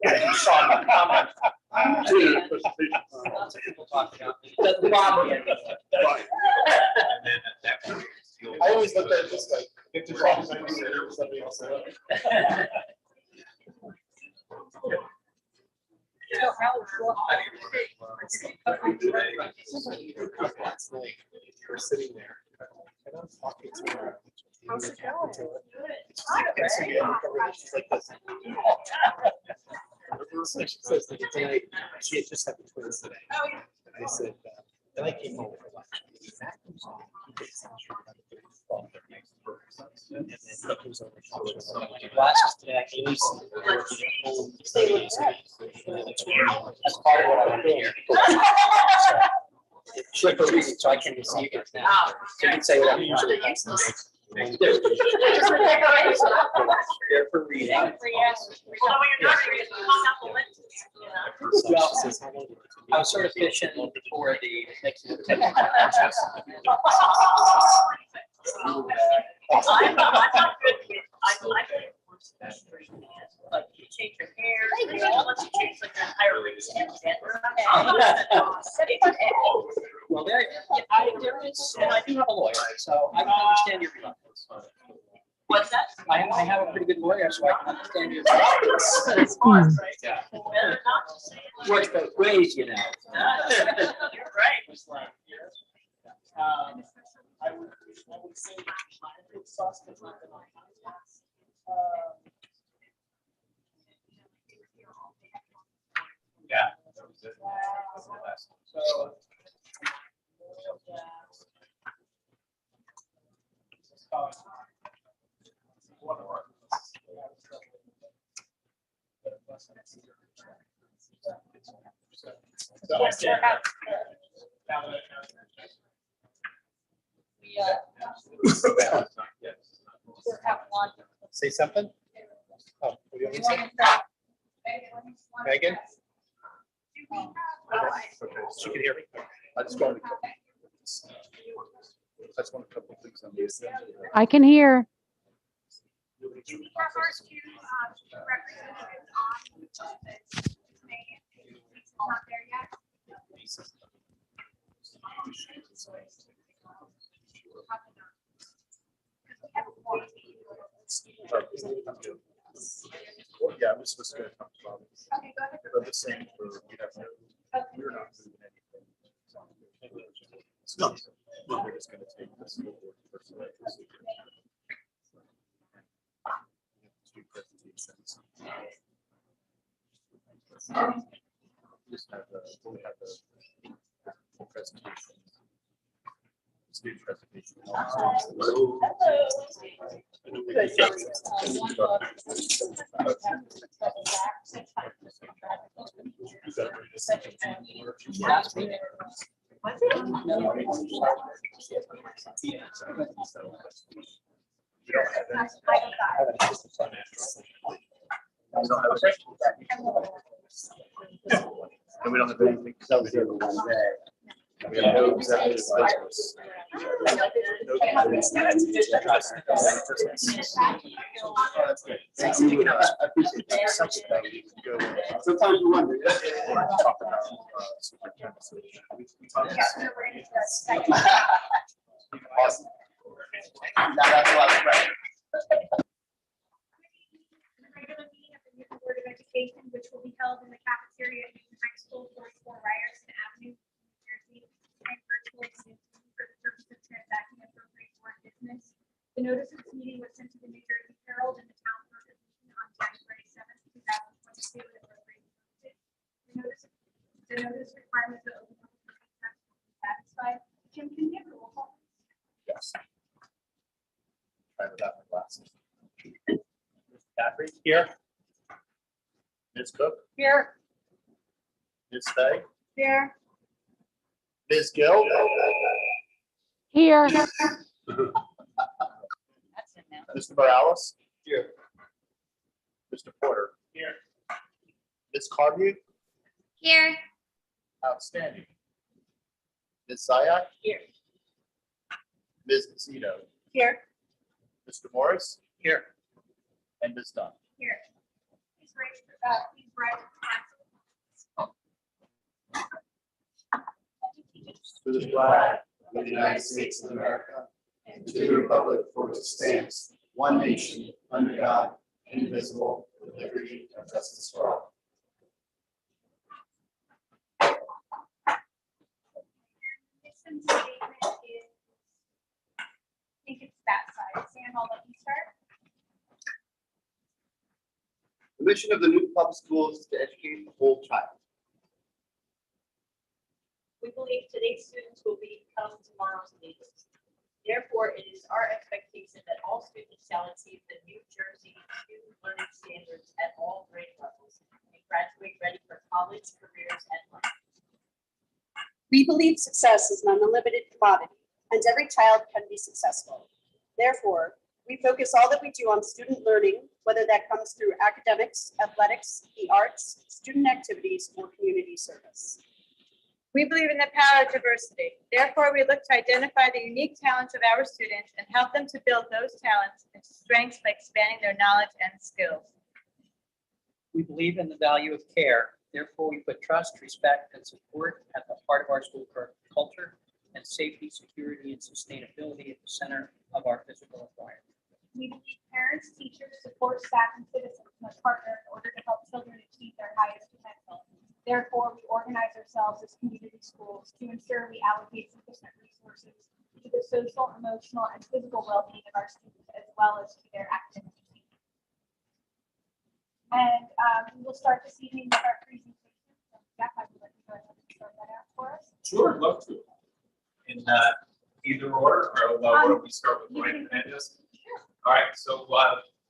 You saw my comment. Lots of people talk about it. Doesn't bother me anymore. Right. I always look at it this way. If the problem's like somebody else. We're sitting there. And I'm talking to her. How's it going? She's like this. So she says that tonight, she had just had the twins today. And I said, then I came home for lunch. And then he comes over. Glasses today, I can use them. That's part of what I'm doing here. Should for reason, so I can see you guys now. So you can say what I'm usually. There for reading. Well, I was sort of fishing for the next. Like you change your hair, unless you change like your entire Well, there is, and I do have a lawyer, so I can understand your reluctance. What's that? I have a pretty good lawyer, so I can understand your reluctance. Yeah. Works both ways, you know. You're right. I would say sauce. Yeah. That was it. That's the last one. So. Have one. Say something? Oh, what do you want me to say? Megan? Okay, she can hear me. I just want a couple of things on the agenda. I can hear. We have our two representatives on. It's not there yet. Well, yeah, we're supposed to talk about it. Okay, go ahead. But the same for, we have no, we're not moving anything. No, no, we're just gonna take this. Two presentations. Just have the, we'll have the full presentation. Let's do presentation. And we don't have anything. So we do one day. We have no executive business. Sometimes you wonder. Talk about superintendent. Awesome. That's a lot of pressure. Regular meeting of the Newton Board of Education, which will be held in the cafeteria at Newton High School, 44 Ryerson Avenue, New Jersey, and virtually for the purpose of transacting appropriate board business. The notice of this meeting was sent to the New Jersey Herald and the Town Clerk of Newton on January 7th, 2022, and appropriate notice. The notice requirements of open public meeting will be satisfied. Jim, can you have a roll call? Yes. Try without my glasses. Caffrey, here. Ms. Cook, Here. Ms. Fay, Here. Ms. Gill, Here. That's it now. Mr. Morales. Here. Mr. Porter. Here. Ms. Carbu, Here. outstanding. Ms. Zayak, Here. Ms. Zito, Here. Mr. Morris. Here. And Ms. Dunn. Here. please rise. To the flag of the United States of America, and to the republic for which it stands, one nation, under God, indivisible, with liberty and justice for all. Mission statement is, I think it's that side. Sam, I'll let you start. The mission of the Newton Public Schools is to educate the whole child. We believe today's students will become tomorrow's leaders. Therefore, it is our expectation that all students shall achieve the New Jersey student learning standards at all grade levels and graduate ready for college, careers, and life. We believe success is an unlimited commodity, and every child can be successful. Therefore, we focus all that we do on student learning, whether that comes through academics, athletics, the arts, student activities, or community service. We believe in the power of diversity. Therefore, we look to identify the unique talents of our students and help them to build those talents into strengths by expanding their knowledge and skills. We believe in the value of care. Therefore, we put trust, respect, and support at the heart of our school culture, and safety, security, and sustainability at the center of our physical environment. We believe parents, teachers, support staff, and citizens must partner in order to help children achieve their highest potential. Therefore, we organize ourselves as community schools to ensure we allocate sufficient resources to the social, emotional, and physical well-being of our students, as well as to their academic achievement. And we will start this evening with our presentation. So, Jeff, I would like to go ahead and start that out for us. Sure, I'd love to. In either order, or why don't we start with Ryan Hernandez? Sure. All right, so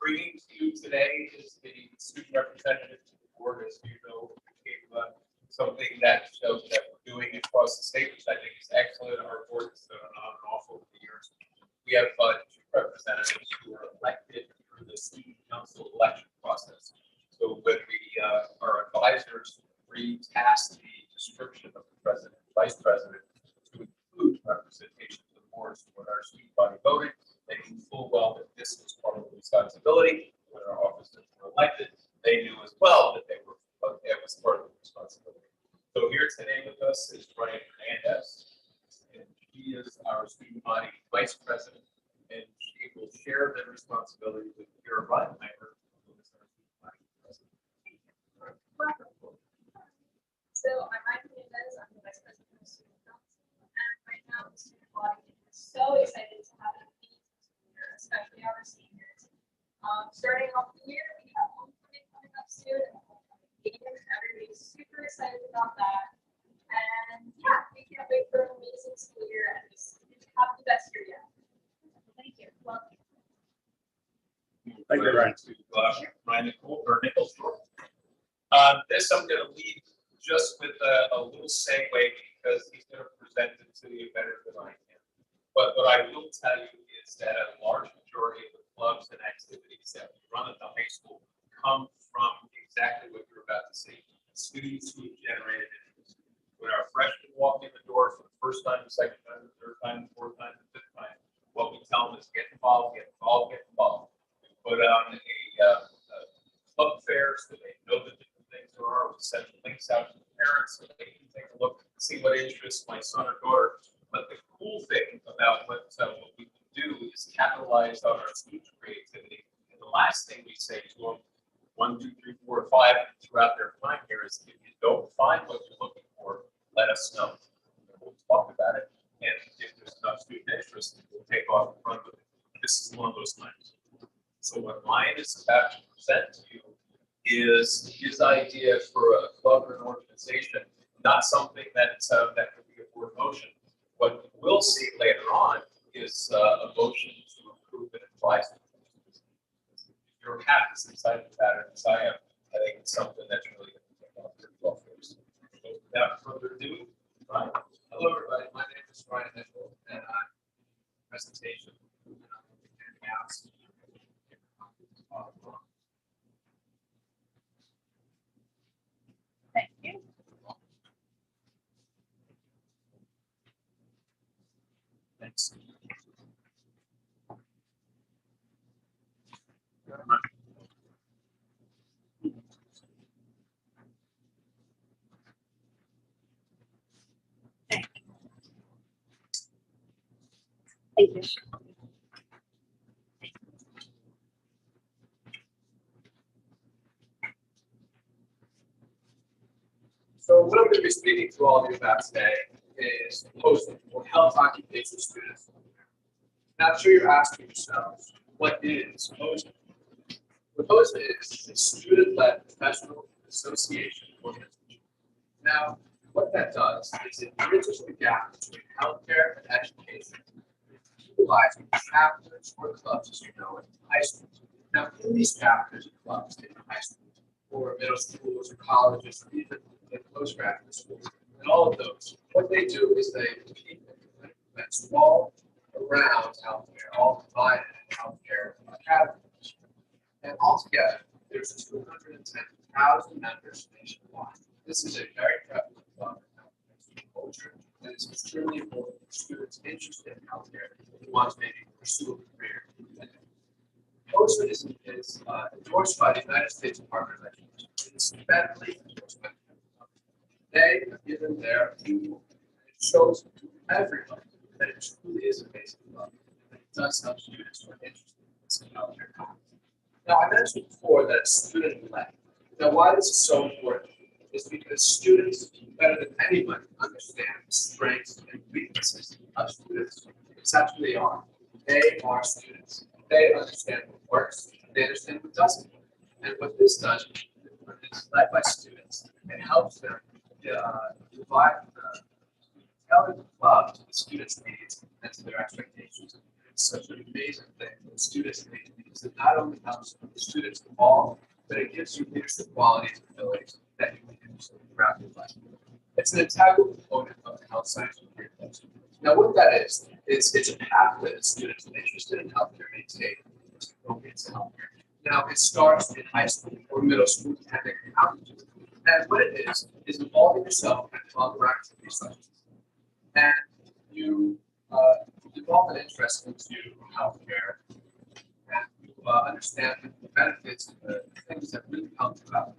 bringing to you today is the student representative to the board, as you know, something that shows that we're doing across the state, which I think is excellent. Our board has done an awful over the years. We have two representatives who are elected through the student council election process. So when we our advisors retasked the description of the president, vice president, to include representation of the boards when our student body voted, they knew full well that this was part of the responsibility. When our officers were elected, they knew as well that they were it was part of the responsibility. So here today with us is Ryan Hernandez, and he is our student body vice president, and she will share the responsibility with Kira Reinheimer, who is our student body president. So I'm Ryan Hernandez, I'm the vice president of the student council, and right now the student body is so excited to have a meeting here, especially our seniors. Starting off the year, we have homecoming coming up soon. Everybody's super excited about that. And yeah, we can't wait for an amazing school year and just have the best year yet. Thank you. Welcome. Thank you, Ryan. Ryan Nichols. This I'm going to lead just with a little segue because he's going to present it to you better than I can. But what I will tell you is that a large majority of the clubs and activities that we run at the high school come from exactly what you're about to see. Students who have generated interest. When our freshmen walk in the door for the first time, the second time, the third time, the fourth time, the fifth time, what we tell them is get involved, get involved, get involved. We put on a club fair so they know the different things there are. We send links out to the parents so they can take a look, see what interests my son or daughter. But the cool thing about what we can do is capitalize on our students' creativity. And the last thing we say to them, 1, 2, 3, 4, 5 throughout their time here is if you don't find what you're looking for, let us know. We'll talk about it. And if there's enough student interest, we'll take off in front of it. This is one of those times. So what Ryan is about to present to you is his idea for a club or an organization, not something that could be a board motion. What you will see later on is a motion to approve and advise. You're half as excited about it as I am. I think it's something that's really going to take off pretty well for us. So without further ado, Ryan. Hello, everybody. My name is Ryan Mitchell, and I'm presentation. Thank you. Thanks. Thank you. So what I'm going to be speaking to all of you about today is posting or health occupation students. Now, I'm sure you're asking yourselves, what is posting? What posting is a student-led professional association organization. Now, what that does is it bridges the gap between healthcare and education, utilizing chapters or clubs, as you know, in high school. Now, in these chapters and clubs in high school, or middle schools, or colleges, or even in postgraduate schools, and all of those, what they do is they keep events all around healthcare, all divided in healthcare academies. And altogether, there's 210,000 members nationwide. This is a very prevalent club in healthcare culture, and it's extremely important for students interested in healthcare who want to maybe pursue a career in it. OSHA is endorsed by the United States Department of Education. It's federally endorsed by the government. They have given their approval. It shows to everyone that it truly is a basic club. And it does help students who are interested in this healthcare content. Now, I mentioned before that it's student-led. Now, why this is so important is because students, better than anyone, understand the strengths and weaknesses of students. Because that's who they are. They are students. They understand what works. They understand what doesn't. And what this does, when it's led by students, it helps them provide tailored the club to the students' needs and to their expectations. It's such an amazing thing that students need because it not only helps the students evolve, but it gives you leadership qualities and abilities that you can use throughout your life. It's an integral component of the health science curriculum. Now, what that is it's a pathway that students interested in healthcare may take to go into healthcare. Now, it starts in high school or middle school, depending on how you do it. And what it is involving yourself in club activities, and you develop an interest into healthcare, and you understand the benefits and the things that really help you out.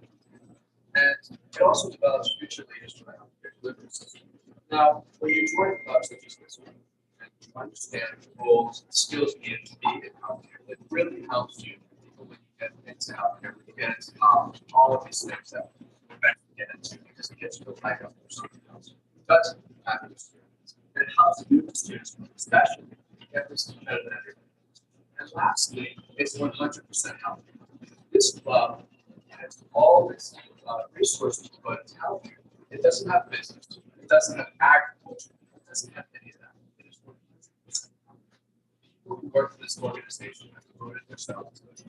And it also develops future leaders for the healthcare delivery system. Now, when you join clubs such as this one, and you understand the roles and skills needed to be in healthcare, it really helps you when you get into healthcare, when you get into college, all of these things that we eventually get into, because it gets you a leg up for something else. It doesn't happen to students. And it helps you the students, especially get this competitive energy. And lastly, it's 100% healthcare. This club has all this resources to put into healthcare. It doesn't have business. It doesn't have agriculture. It doesn't have any of that. It is 100% healthcare. People who work for this organization have devoted themselves to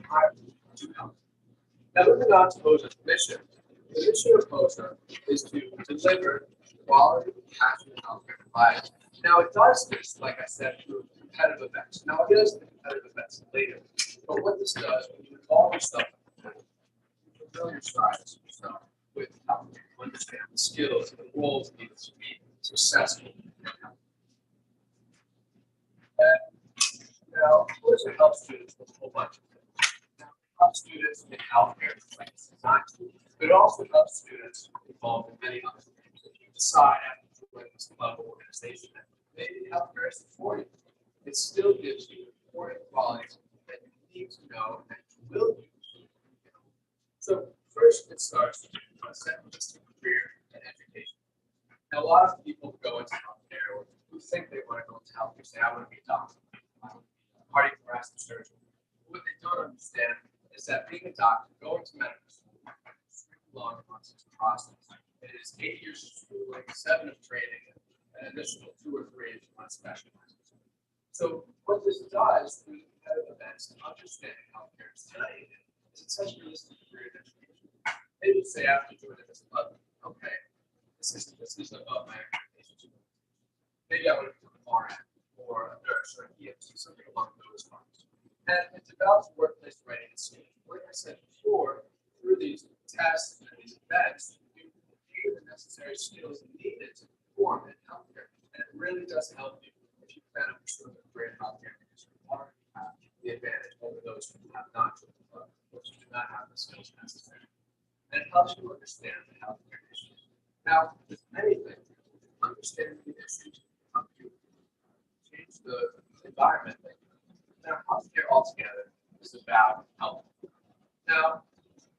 health. Now, moving on to OSHA's mission. The mission of OSHA is to deliver quality, passionate healthcare providers. Now, it does this, like I said, through competitive events. Now, I'll get us to competitive events later. But what this does, when you involve yourself in competitive, you familiarize yourself with healthcare. You understand the skills and the roles needed to be successful in healthcare. And now, OSHA helps students with a whole bunch of things. Now, it helps students in healthcare, like it's designed to, but it also helps students involved in many other things. If you decide after joining this club or organization that maybe healthcare isn't for you, it still gives you important qualities that you need to know and that you will use. So first, it starts with a second career and education. Now, a lot of people go into healthcare or who think they want to go into healthcare say, I want to be a doctor, I want to be a cardiothoracic surgeon. What they don't understand is that being a doctor, going to medical school, is a long process. It is 8 years of schooling, 7 of training, and an additional 2 or 3 if you want to specialize. So what this does through the competitive events and understanding healthcare is tonight is it's such a realistic career in education. Maybe you say after joining this club, okay, this is above my expectations. Maybe I want to become an RN or a nurse or an EMT, something along those lines. And it develops workplace readiness. Like I said before, through these tests and these events, you gain the necessary skills needed to perform in healthcare. And it really does help you if you plan on pursuing a career in healthcare because you already have the advantage over those who have not joined the club, those who do not have the skills necessary. And it helps you understand the healthcare issues. Now, with anything, understanding the issues help you change the environmentally. Now, healthcare altogether is about health. Now,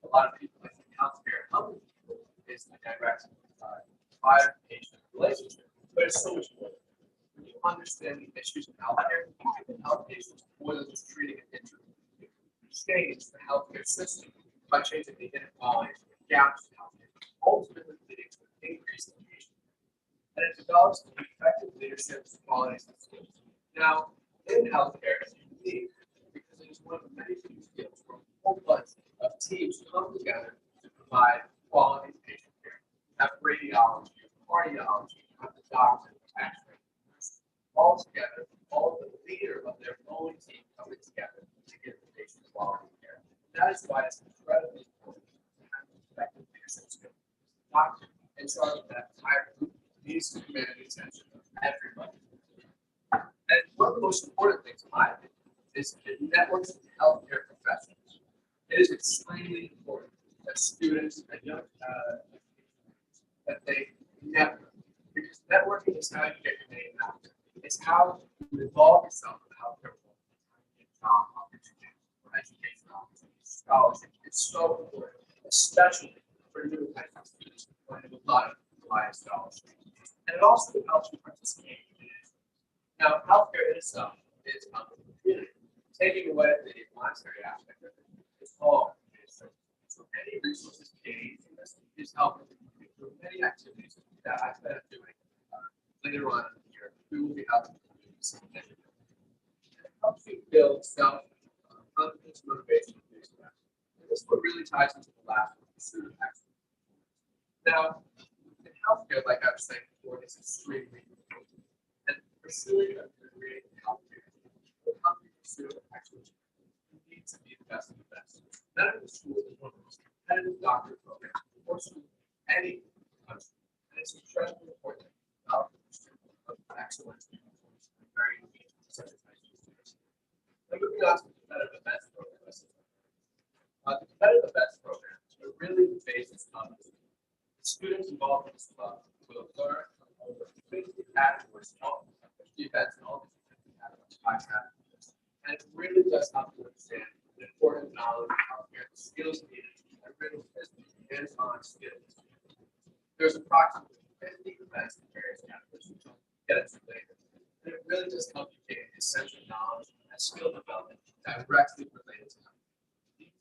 a lot of people think healthcare helping people is a direct buyer-patient relationship, but it's so much more. When you understand the issues of healthcare, you can help patients more than just treating an injury. You can change the healthcare system by changing the inequalities and gaps in healthcare, ultimately leading to an increase in patient care. And it develops effective leadership qualities and skills. Now, in healthcare, it's unique because it is one of the many fields where a whole bunch of teams come together to provide quality patient care. You have radiology, cardiology, you have the doctor, x-ray, all together, all the leader of their own team coming together to give the patient quality care. That is why it's incredibly important to have effective leadership skills. Doctor in charge of that entire group needs to command the attention of everybody. And one of the most important things, in my opinion, is the networks of healthcare professionals. It is extremely important that students and young that they network, because networking is how you get your name out there. It's how you involve yourself in the healthcare world, job opportunities, or education opportunities, scholarship. It's so important, especially for new high school students who have a lot of reliance scholarship. And it also helps you participate in it. Now, healthcare in itself is complicated. Taking away the monetary aspect of it is all administrative. So any resources gained from this is helping through many activities that I plan on doing later on in the year. We will be helping you significantly. It helps you build self-confidence, motivation, and things like that. And this is what really ties into the last one, pursuit of excellence. Now, in healthcare, like I was saying before, it's extremely important. And pursuing a degree in healthcare will help you pursue excellence. You need to be the best of the best. Medical school is one of the most competitive doctor programs in any country. And it's incredibly important to pursuit of excellence. Very unique, such as high school students. And moving on to the competitive events program. The competitive events program is really the basis of it. Students involved in this club will learn from over 50 categories, all events, and all different categories. And it really does help you understand the important knowledge of healthcare, the skills needed, and really hands-on skills. There's approximately 50 events in various categories, which I'll get into later. And it really does help you gain essential knowledge and skill development directly related to health. These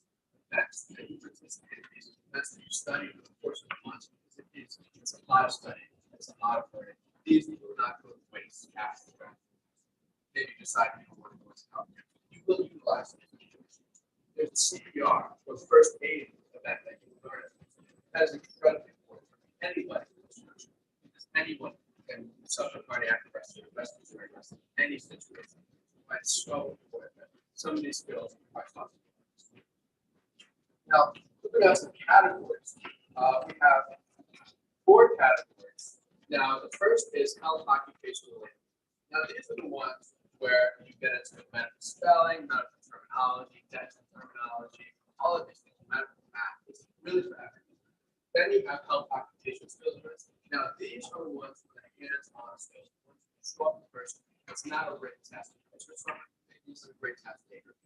events that you participate in, these events that you study over the course of months, it's a lot of studying, it's a lot of learning. These will not go to waste after that. Maybe decide you don't want to go into healthcare. You will utilize it. There's a CPR, or first aid event that you learn. That is incredibly important for anybody in this country, because anyone can suffer cardiac arrest or respiratory arrest in any situation. But it's so important that some of these skills are taught. Now, looking at some categories, we have 4 categories. Now, the first is health occupational related. Now, these are the ones where you get into medical spelling, medical terminology, dental terminology, all of these things, medical math. It's really for everything. Then you have health occupational skills. Now, these are the ones with the hands-on skills. Once you show up in person, it's not a written test. It's just something these are great test takers.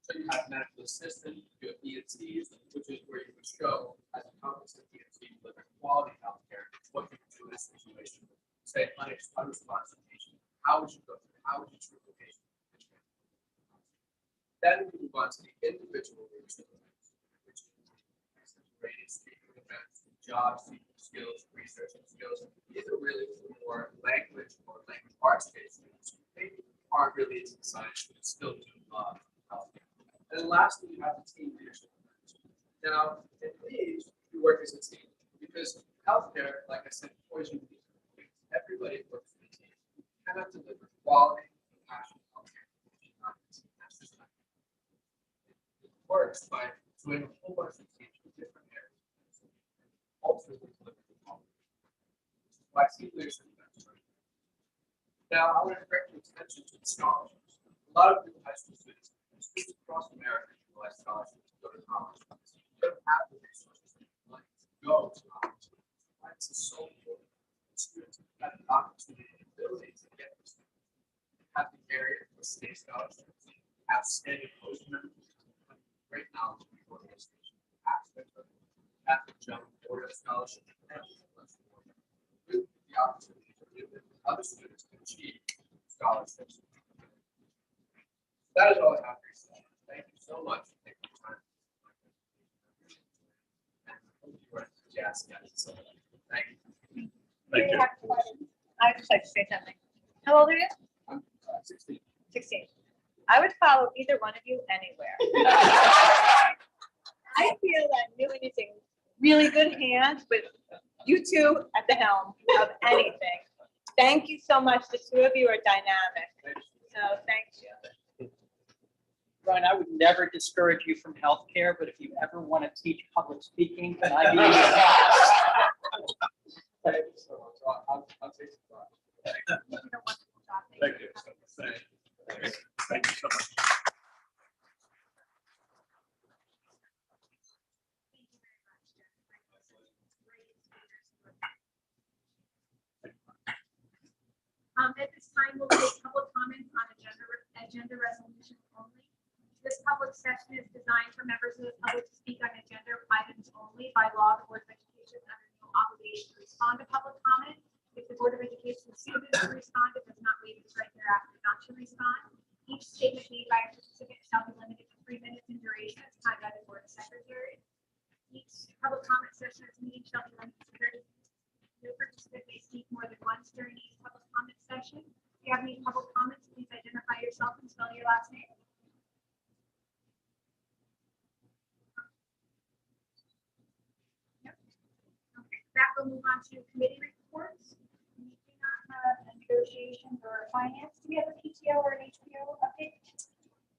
So you have medical assistant, you have ENTs, which is where you would show as a competent ENT delivering quality healthcare, what you would do in a situation, say unresponsive patient. How would you go through? How would you treat the patient? Then we move on to the individual leadership events, which is rated speaking events, job seeking skills, researching skills. These are really more language or language arts based students. They aren't really into the science, but still do healthcare. And then lastly, you have the team leadership events. Now, in these, you work as a team because healthcare, like I said before, is unique. Everybody works in a team. You cannot deliver quality, compassionate healthcare. That's just not. It works by doing a whole bunch of teams in different areas. Ultimately, deliver the quality. By team leadership events. Now, I want to direct your attention to the scholarships. A lot of new high school students across America utilize scholarships to go to college. You don't have the resources to go to college. This is so important. Students have the opportunity and ability to get this. area with state scholarships, outstanding post members, great knowledge of the organization, aspect of Catholic Jump Florida Scholarship, with the opportunity to live with other students to achieve scholarships. That is all I have for you today. Thank you so much for taking the time. And I hope you are enthusiastic. So, thank you. Thank you. I'd just like to say something. How old are you? I'm 16. 16. I would follow either one of you anywhere. I feel that Newton is in really good hands with you two at the helm of anything. Thank you so much. The two of you are dynamic. So thank you. Brian, I would never discourage you from healthcare, but if you ever want to teach public speaking, then I'd be. Thank you so much. I'll take some time. Thank you. Thank you so much. At this time, we'll take public comments on agenda resolutions only. This public session is designed for members of the public to speak on agenda items only. By law, the Board of Education is under no obligation to respond to public comment. If the Board of Education chooses to respond, it does not waive its right thereafter not to respond. Each statement made by a participant shall be limited to 3 minutes in duration as timed by the Board Secretary. Each public comment session of this meeting shall be limited to 30 minutes. No participant may speak more than once during each public comment session. If you have any public comments, please identify yourself and spell your last name. Yep. Okay, that will move on to committee reports. We do not have a negotiation or finance. Do we have a PTO or an HPO update?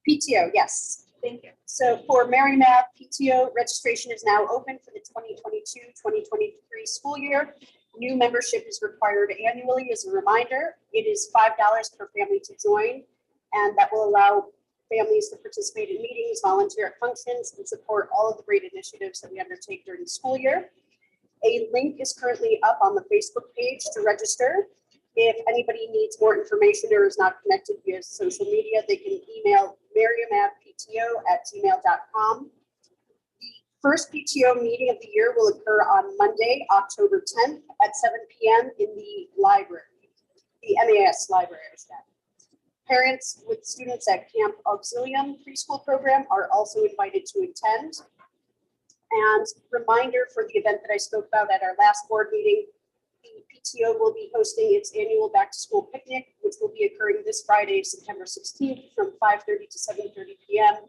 PTO, yes. Thank you. So for Mary Math, PTO registration is now open for the 2022-2023 school year. New membership is required annually. As a reminder, it is $5 per family to join, and that will allow families to participate in meetings, volunteer at functions, and support all of the great initiatives that we undertake during the school year. A link is currently up on the Facebook page to register. If anybody needs more information or is not connected via social media, they can email mariamadpto@gmail.com. The first PTO meeting of the year will occur on Monday, October 10th at 7 p.m. in the library, the MAS library. Parents with students at Camp Auxilium preschool program are also invited to attend. And reminder for the event that I spoke about at our last board meeting, the PTO will be hosting its annual back to school picnic, which will be occurring this Friday, September 16th from 5:30 to 7:30 p.m.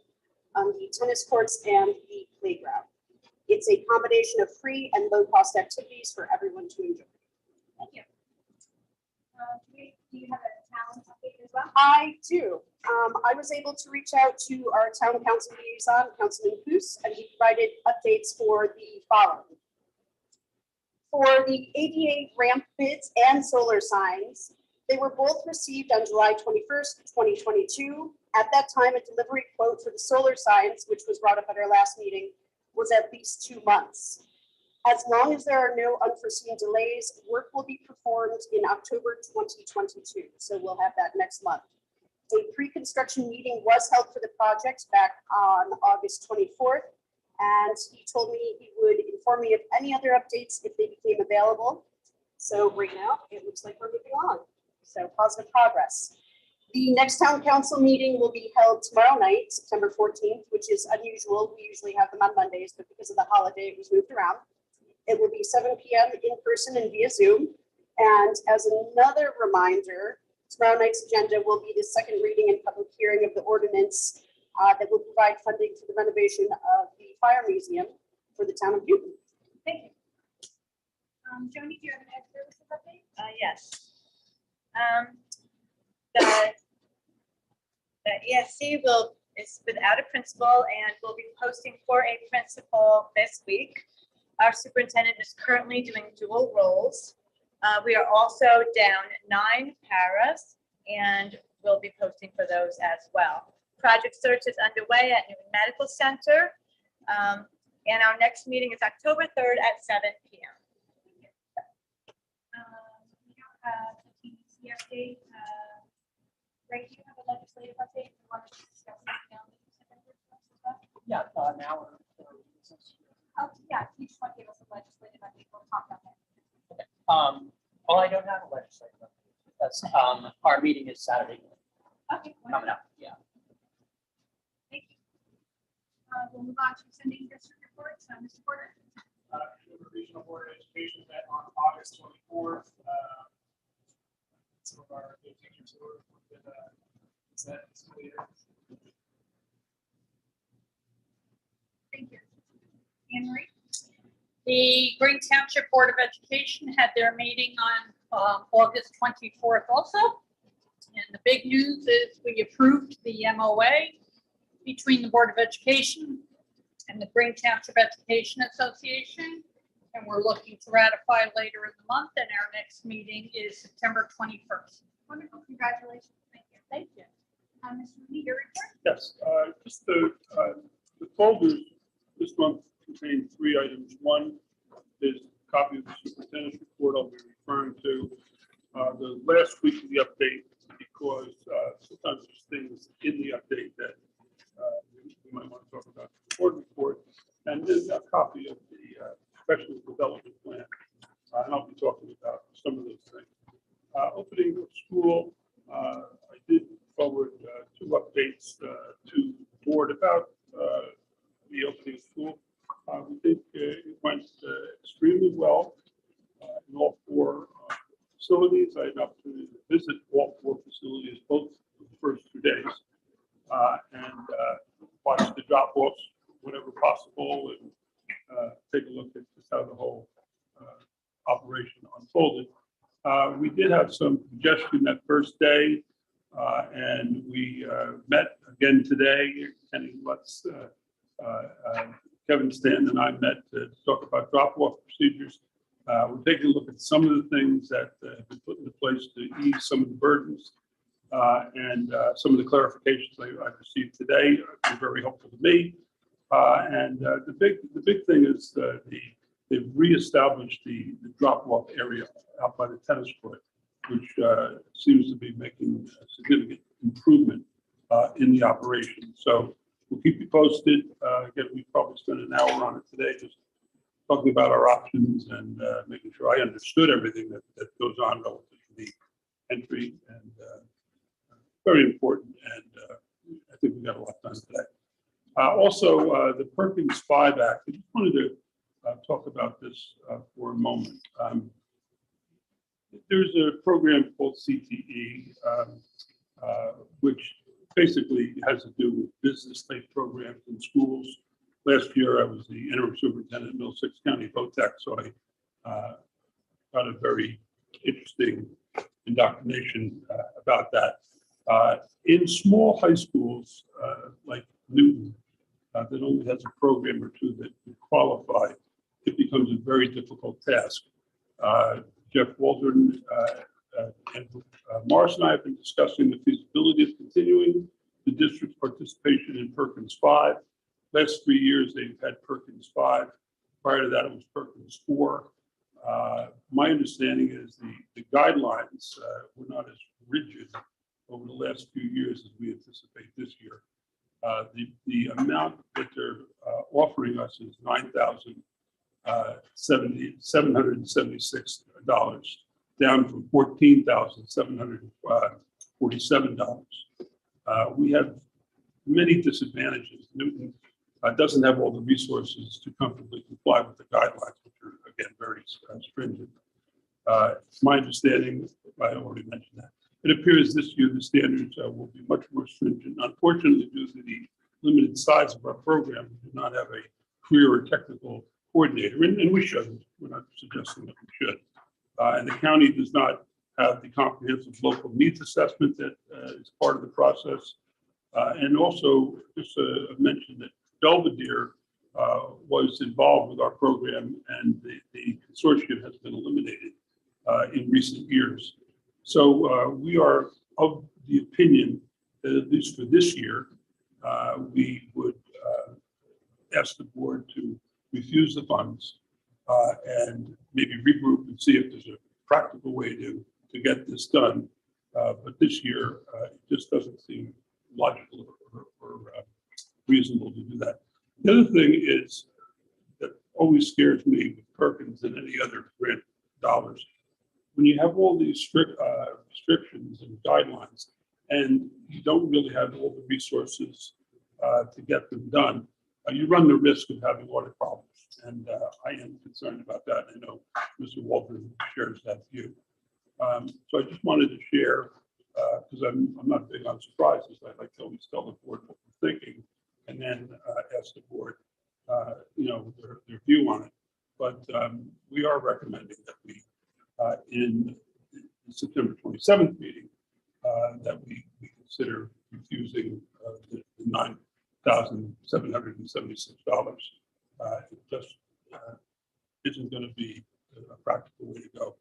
on the tennis courts and the playground. It's a combination of free and low cost activities for everyone to enjoy. Thank you. Do you have a talent update as well? I do. I was able to reach out to our town council liaison, Councilman Coos, and he provided updates for the following. For the ADA ramp bids and solar signs, they were both received on July 21st, 2022. At that time, a delivery quote for the solar signs, which was brought up at our last meeting, was at least 2 months. As long as there are no unforeseen delays, work will be performed in October 2022. So we'll have that next month. A pre-construction meeting was held for the project back on August 24th. And he told me he would inform me of any other updates if they became available. So right now, it looks like we're moving on. So positive progress. The next town council meeting will be held tomorrow night, September 14th, which is unusual. We usually have them on Mondays, but because of the holiday, it was moved around. It will be 7 p.m. in person and via Zoom. And as another reminder, tomorrow night's agenda will be the second reading and public hearing of the ordinance that will provide funding for the renovation of the fire museum for the town of Newton. Thank you. Joni, do you have an ed services update? Yes. The ESC is without a principal and will be posting for a principal this week. Our superintendent is currently doing dual roles. We are also down 9 paras and we'll be posting for those as well. Project search is underway at Newton Medical Center. And our next meeting is October 3rd at 7 p.m. We don't have a TBC update. Great, do you have a legislative update? You want to discuss something else that you sent over to us as well? Yeah, now we're. Oh, yeah, you just want to give us a legislative update, we'll talk about that. Well, I don't have a legislative update. That's, our meeting is Saturday Okay. coming up, yeah. Thank you. We'll move on to sending district reports. Mr. Porter? The Regional Board of Education met on August 24th. Some of our teachers who were with that school year. Thank you. Anne Marie? The Green Township Board of Education had their meeting on August 24th also. And the big news is we approved the MOA between the Board of Education and the Green Township Education Association. And we're looking to ratify later in the month, and our next meeting is September 21st. Wonderful, congratulations. Thank you. Thank you. Mr. Lee, your report? Yes, just the folders this month contain 3 items. One is a copy of the superintendent's report I'll be referring to. The last week of the update, because sometimes there's things in the update that we might want to talk about. The board report, and then a copy of the professional development plan. And I'll be talking about some of those things. Opening of school, I did forward 2 updates to the board about the opening of school. We think it went extremely well in all 4 facilities. I had an opportunity to visit all 4 facilities, both of the first 2 days, and watch the drop-offs whenever possible, and take a look at just how the whole operation unfolded. We did have some congestion that first day, and we met again today. Kenny Lutz, Kevin Stanton and I met to talk about drop-off procedures. We're taking a look at some of the things that have been put into place to ease some of the burdens, and some of the clarifications I've received today have been very helpful to me. And the big thing is they've reestablished the drop-off area out by the tennis court, which seems to be making a significant improvement in the operation. So we'll keep you posted. Again, we probably spent an hour on it today, just talking about our options and making sure I understood everything that goes on relative to the entry, and very important. And I think we got a lot done today. Also, the Perkins 5 Act. I just wanted to talk about this for a moment. There's a program called CTE, which basically has to do with business-type programs in schools. Last year, I was the interim superintendent in Middlesex County VOTEC, so I got a very interesting indoctrination about that. In small high schools like Newton, that only has a program or 2 that would qualify, it becomes a very difficult task. Jeff Waldron and Morris and I have been discussing the feasibility of continuing the district's participation in Perkins 5. Last 3 years, they've had Perkins 5. Prior to that, it was Perkins 4. My understanding is the guidelines were not as rigid over the last few years as we anticipate this year. The amount that they're offering us is $9,776, down from $14,747. We have many disadvantages. Newton doesn't have all the resources to comfortably comply with the guidelines, which are, again, very stringent. It's my understanding, I already mentioned that, it appears this year the standards will be much more stringent. Unfortunately, due to the limited size of our program, we do not have a career or technical coordinator, and we shouldn't. We're not suggesting that we should. And the county does not have the comprehensive local needs assessment that is part of the process. And also, just mention that Belvedere was involved with our program, and the consortium has been eliminated in recent years. So we are of the opinion that at least for this year, we would ask the board to refuse the funds and maybe regroup and see if there's a practical way to get this done But this year, it just doesn't seem logical or reasonable to do that. The other thing is that always scares me with Perkins and any other grant dollars. When you have all these restrictions and guidelines, and you don't really have all the resources to get them done, you run the risk of having audit problems. And I am concerned about that. I know Mr. Waldron shares that view. So I just wanted to share, because I'm not big on surprises. I like to always tell the board what we're thinking, and then ask the board, their view on it. But we are recommending that we, in the September 27th meeting, that we consider refusing the $9,776. It just isn't going to be a practical way to go.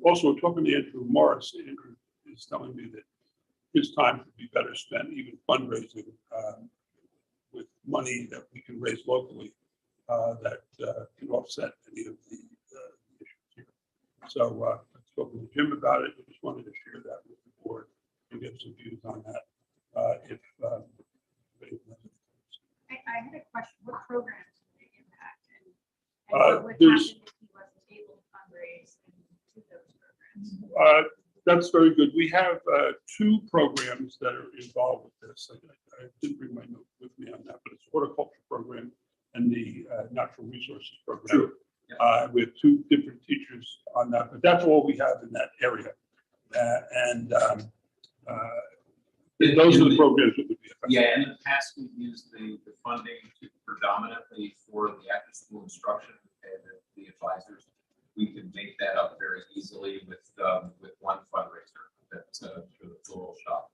Also, talking to Andrew Morris, Andrew is telling me that his time could be better spent even fundraising with money that we can raise locally that can offset any of the issues here. So I've spoken to Jim about it. I just wanted to share that with the board and get some views on that. I had a question. What programs do they impact? And Uh, what would there's- happen if he wasn't able to fundraise into those programs? That's very good. We have two programs that are involved with this. I didn't bring my note with me on that, but it's horticulture program and the natural resources program. We have two different teachers on that, but that's all we have in that area. Those are the programs that would be affected. Yeah, in the past, we've used the funding predominantly for the after-school instruction and the advisors. We can make that up very easily with one fundraiser that's for the floral shop.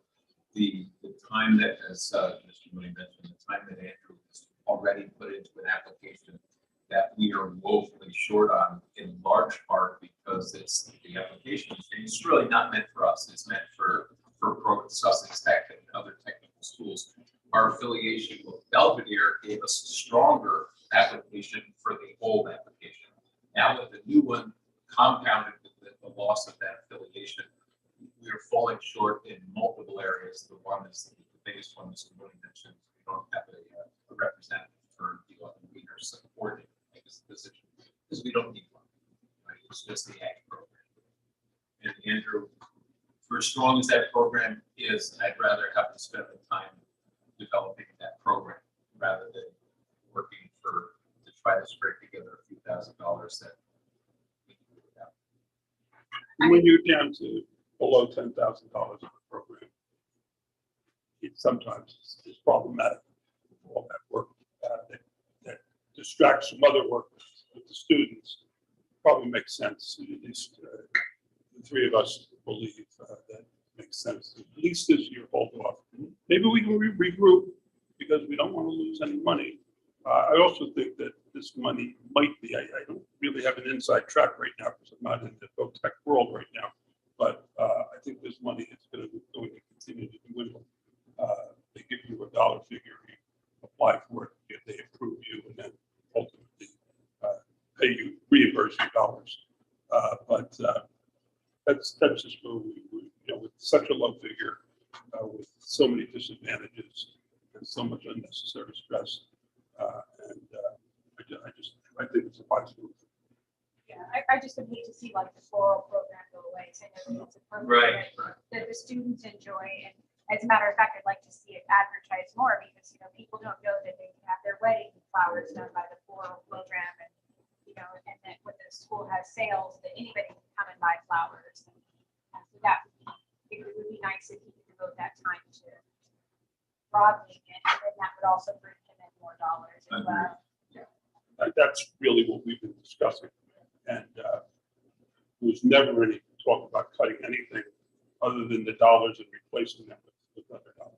The time that, as Mr. Mooney mentioned, the time that Andrew has already put into an application that we are woefully short on, in large part because the application is really not meant for us. It's meant for Sussex Tech and other technical schools. Our affiliation with Belvedere gave us a stronger application for the old application. Now with the new one, compounded with the loss of that affiliation, we are falling short in multiple areas. The biggest one, Mr. Mooney mentioned, we don't have a representative for the we are supporting this position because we don't need one. Right? It's just the ag program. And Andrew, for as strong as that program is, I'd rather have to spend the time developing that program rather than working to try to scrape together a few $1,000s that we can do without. When you're down to below $10,000 of the program, it sometimes is problematic. All that work that distracts from other work with the students probably makes sense. At least the three of us believe that makes sense. At least this year, hold off. Maybe we can regroup because we don't want to lose any money. I also think that this money might be, I don't really have an inside track right now because I'm not in the folk tech world right now, but I think this money is going to continue to dwindle. They give you a dollar figure, you apply for it, if they approve you, and then ultimately pay you, reimburse you dollars. But that's just where we with such a low figure, with so many disadvantages and so much unnecessary stress. I think it's a wise move. Yeah, I just would hate to see like the floral program go away. So I know that it's a program Right. that the students enjoy. And as a matter of fact, I'd like to see it advertised more because, people don't know that they can have their wedding flowers done by the floral program. And, and that when the school has sales, that anybody can come and buy flowers. And so it would be nice if you could devote that time to broadening it. And then that would also bring him in more dollars as well. That's really what we've been discussing. And there was never any talk about cutting anything other than the dollars and replacing them with other dollars.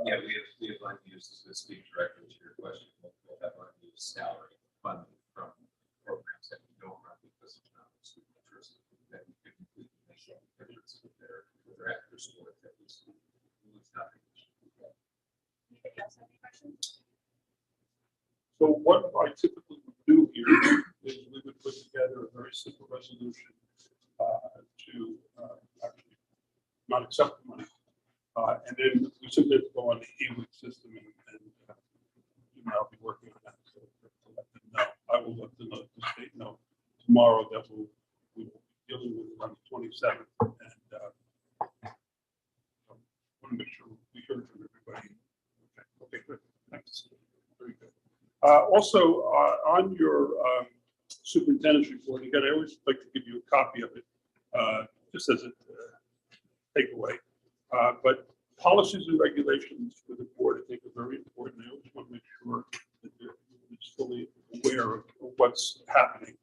Yeah, we have unused, to speak directly to your question, we'll have unused salary funding from programs that we don't run because of not student interest that we could completely make a difference with their after school activities. It's nothing. Anybody else have any questions? So what I typically would do here is we would put together a very simple resolution to actually not accept the money. And then we simply have to go on the e-week system and I'll be working on that. So to let them know, I will let the state know tomorrow that we will be dealing with it on the 27th. And I want to make sure we heard from everybody. Okay, good. Thanks. Very good. Also, on your superintendent's report, again, I always like to give you a copy of it, just as a takeaway. But policies and regulations for the board, I think, are very important. I always want to make sure that they're fully aware of what's happening.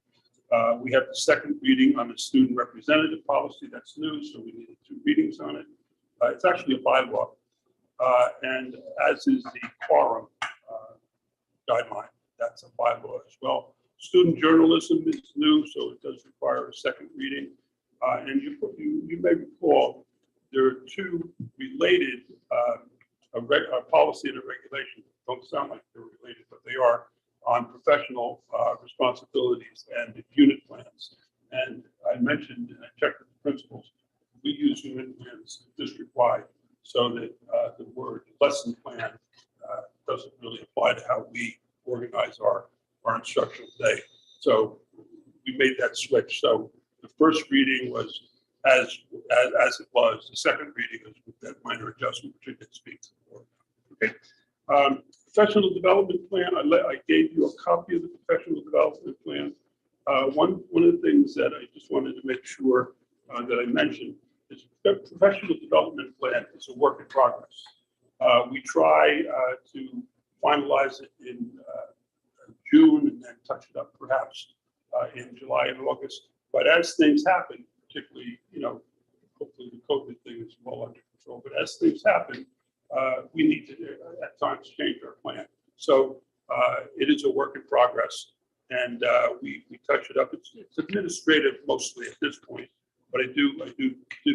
We have the second reading on the student representative policy. That's new, so we needed 2 readings on it. It's actually a bylaw, and as is the quorum guideline, that's a bylaw as well. Student journalism is new, so it does require a second reading. And you may recall there are 2 related, a policy and a regulation. Don't sound like they're related, but they are, on professional responsibilities and unit plans. And I mentioned, and I checked with the principals, we use unit plans district-wide, so that the word lesson plan doesn't really apply to how we organize our instructional day. So we made that switch. So the first reading was as it was. The second reading is with that minor adjustment, which I did speak to the board. Okay. Professional development plan. I gave you a copy of the professional development plan. One of the things that I just wanted to make sure that I mentioned is the professional development plan is a work in progress. We try to finalize it in June and then touch it up perhaps in July and August. But as things happen, particularly, hopefully the COVID thing is well under control, but as things happen, we need to at times change our plan. So it is a work in progress, and we touch it up. It's administrative mostly at this point, but I did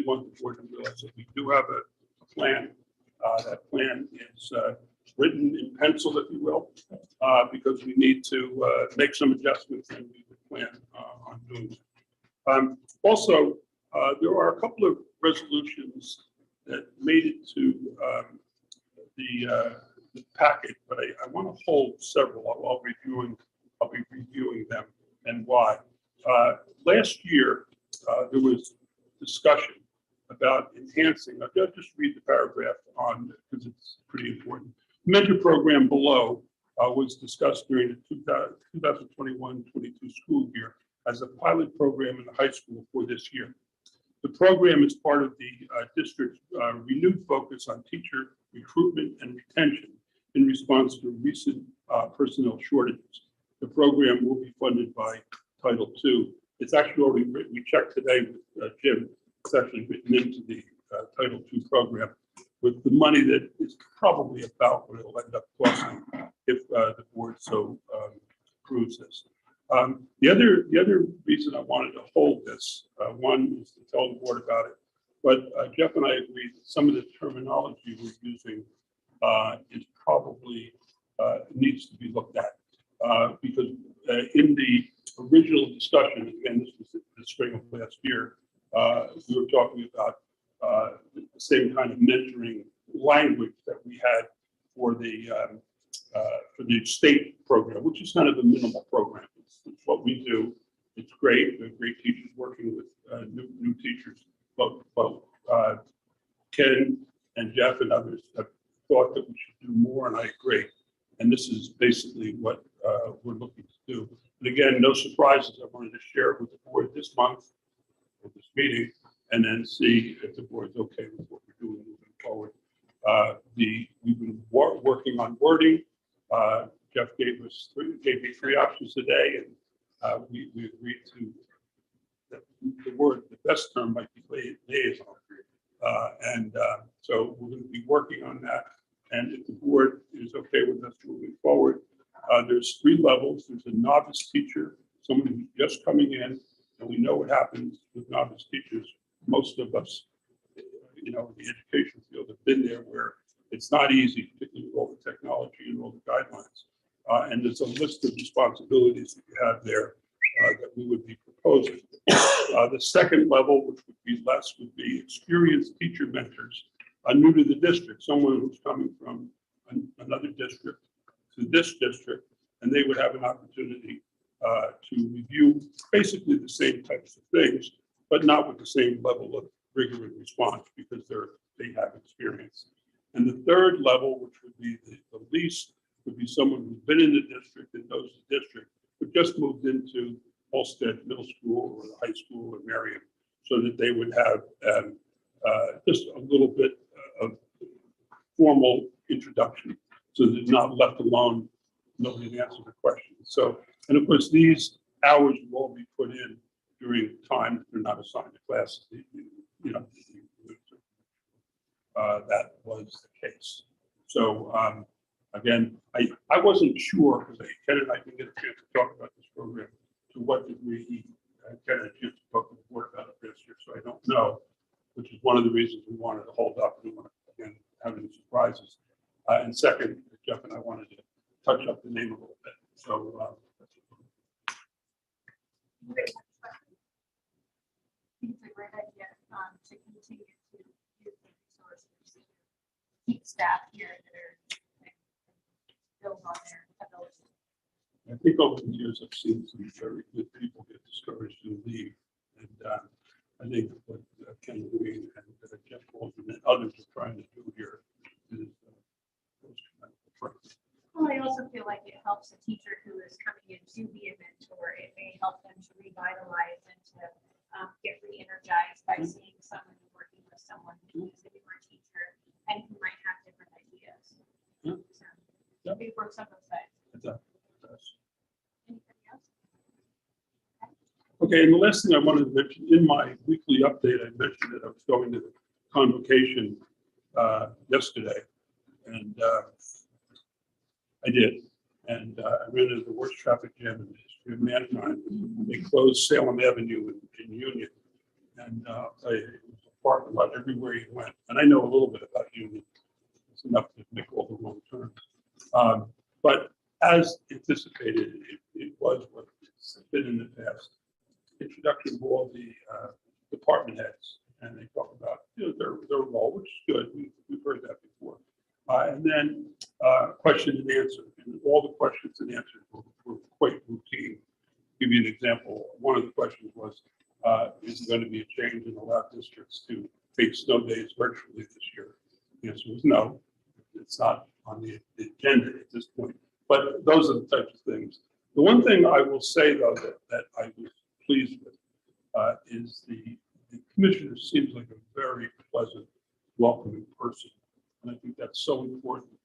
want the board to realize that we do have a plan. That plan is written in pencil, if you will, because we need to make some adjustments, and we would plan on doing that. Also, there are a couple of resolutions that made it to the packet, but I want to hold several. I'll be reviewing them and why. Last year, there was discussion about enhancing. I'll just read the paragraph on because it's pretty important. Mentor program below was discussed during the 2021-22 school year as a pilot program in the high school for this year. The program is part of the district's renewed focus on teacher recruitment and retention in response to recent personnel shortages. The program will be funded by Title II. It's actually already written. We checked today with Jim. It's actually written into the Title II program with the money that is probably about what it'll end up costing if the board so approves this. The other reason I wanted to hold this, one is to tell the board about it, but Jeff and I agreed that some of the terminology we're using is probably needs to be looked at because in the original discussion, again, this was the spring of last year, we were talking about the same kind of mentoring language that we had for the state program, which is kind of a minimal program. It's what we do. It's great. We have great teachers working with new teachers. But Ken and Jeff and others have thought that we should do more, and I agree. And this is basically what we're looking to do. And again, no surprises. I wanted to share it with the board this month for this meeting, and then see if the board's okay with what we're doing moving forward. We've been working on wording. Jeff gave me 3 options today, and we agreed to the best term might be liaison. So we're going to be working on that. And if the board is okay with us moving forward, there's 3 levels. There's a novice teacher, someone who's just coming in, and we know what happens with novice teachers. Most of us, in the education field have been there where it's not easy, particularly with all the technology and all the guidelines. And there's a list of responsibilities that you have there that we would be proposing. The second level, which would be less, would be experienced teacher mentors new to the district, someone who's coming from another district to this district, and they would have an opportunity to review basically the same types of things, but not with the same level of rigor and response because they have experience. And the third level, which would be the least, would be someone who's been in the district and knows the district, but just moved into Halsted Middle School or the high school in Marion, so that they would have just a little bit of formal introduction, so they're not left alone, nobody can answer the questions. So, and of course, these hours will all be put in during time that they're not assigned to classes. You know, that was the case. So again, I wasn't sure, because Ken and I didn't get a chance to talk about this program, to what degree Ken had a chance to talk to the board about it this year, so I don't know, which is one of the reasons we wanted to hold up. We want to, again, have any surprises. And second, Jeff and I wanted to touch up the name a little bit. So Great. I think it's a great idea to continue to use the resources, keep staff here that are build on their ability. I think over the years I've seen some very good people get discouraged and leave. And I think what Ken Green and Jeff Waldron and others are trying to do here is Well, I also feel like it helps a teacher who is coming in to be a mentor. It may help them to revitalize and to get re-energized by seeing someone working with someone who is a newer teacher and who might have different ideas. Yeah. So it works on both sides. Anything else? Okay, and the last thing I wanted to mention, in my weekly update, I mentioned that I was going to the convocation yesterday, and I did. And I ran into the worst traffic jam in the history of mankind. They closed Salem Avenue in Union, and it was a parking lot everywhere you went. And I know a little bit about Union. It's enough to make all the wrong turns. But as anticipated, it was what it's been in the past. Introduction of all the department heads, and they talk about their role, which is good. We've heard that before. And then question and answer, and all the questions and answers were quite routine. Give you an example. One of the questions was, is there going to be a change in allow districts to take snow days virtually this year? The answer was no. It's not on the agenda at this point. But those are the types of things. The one thing I will say, though, that I was pleased with is the commissioner seems like a very pleasant, welcoming person. And I think that's so important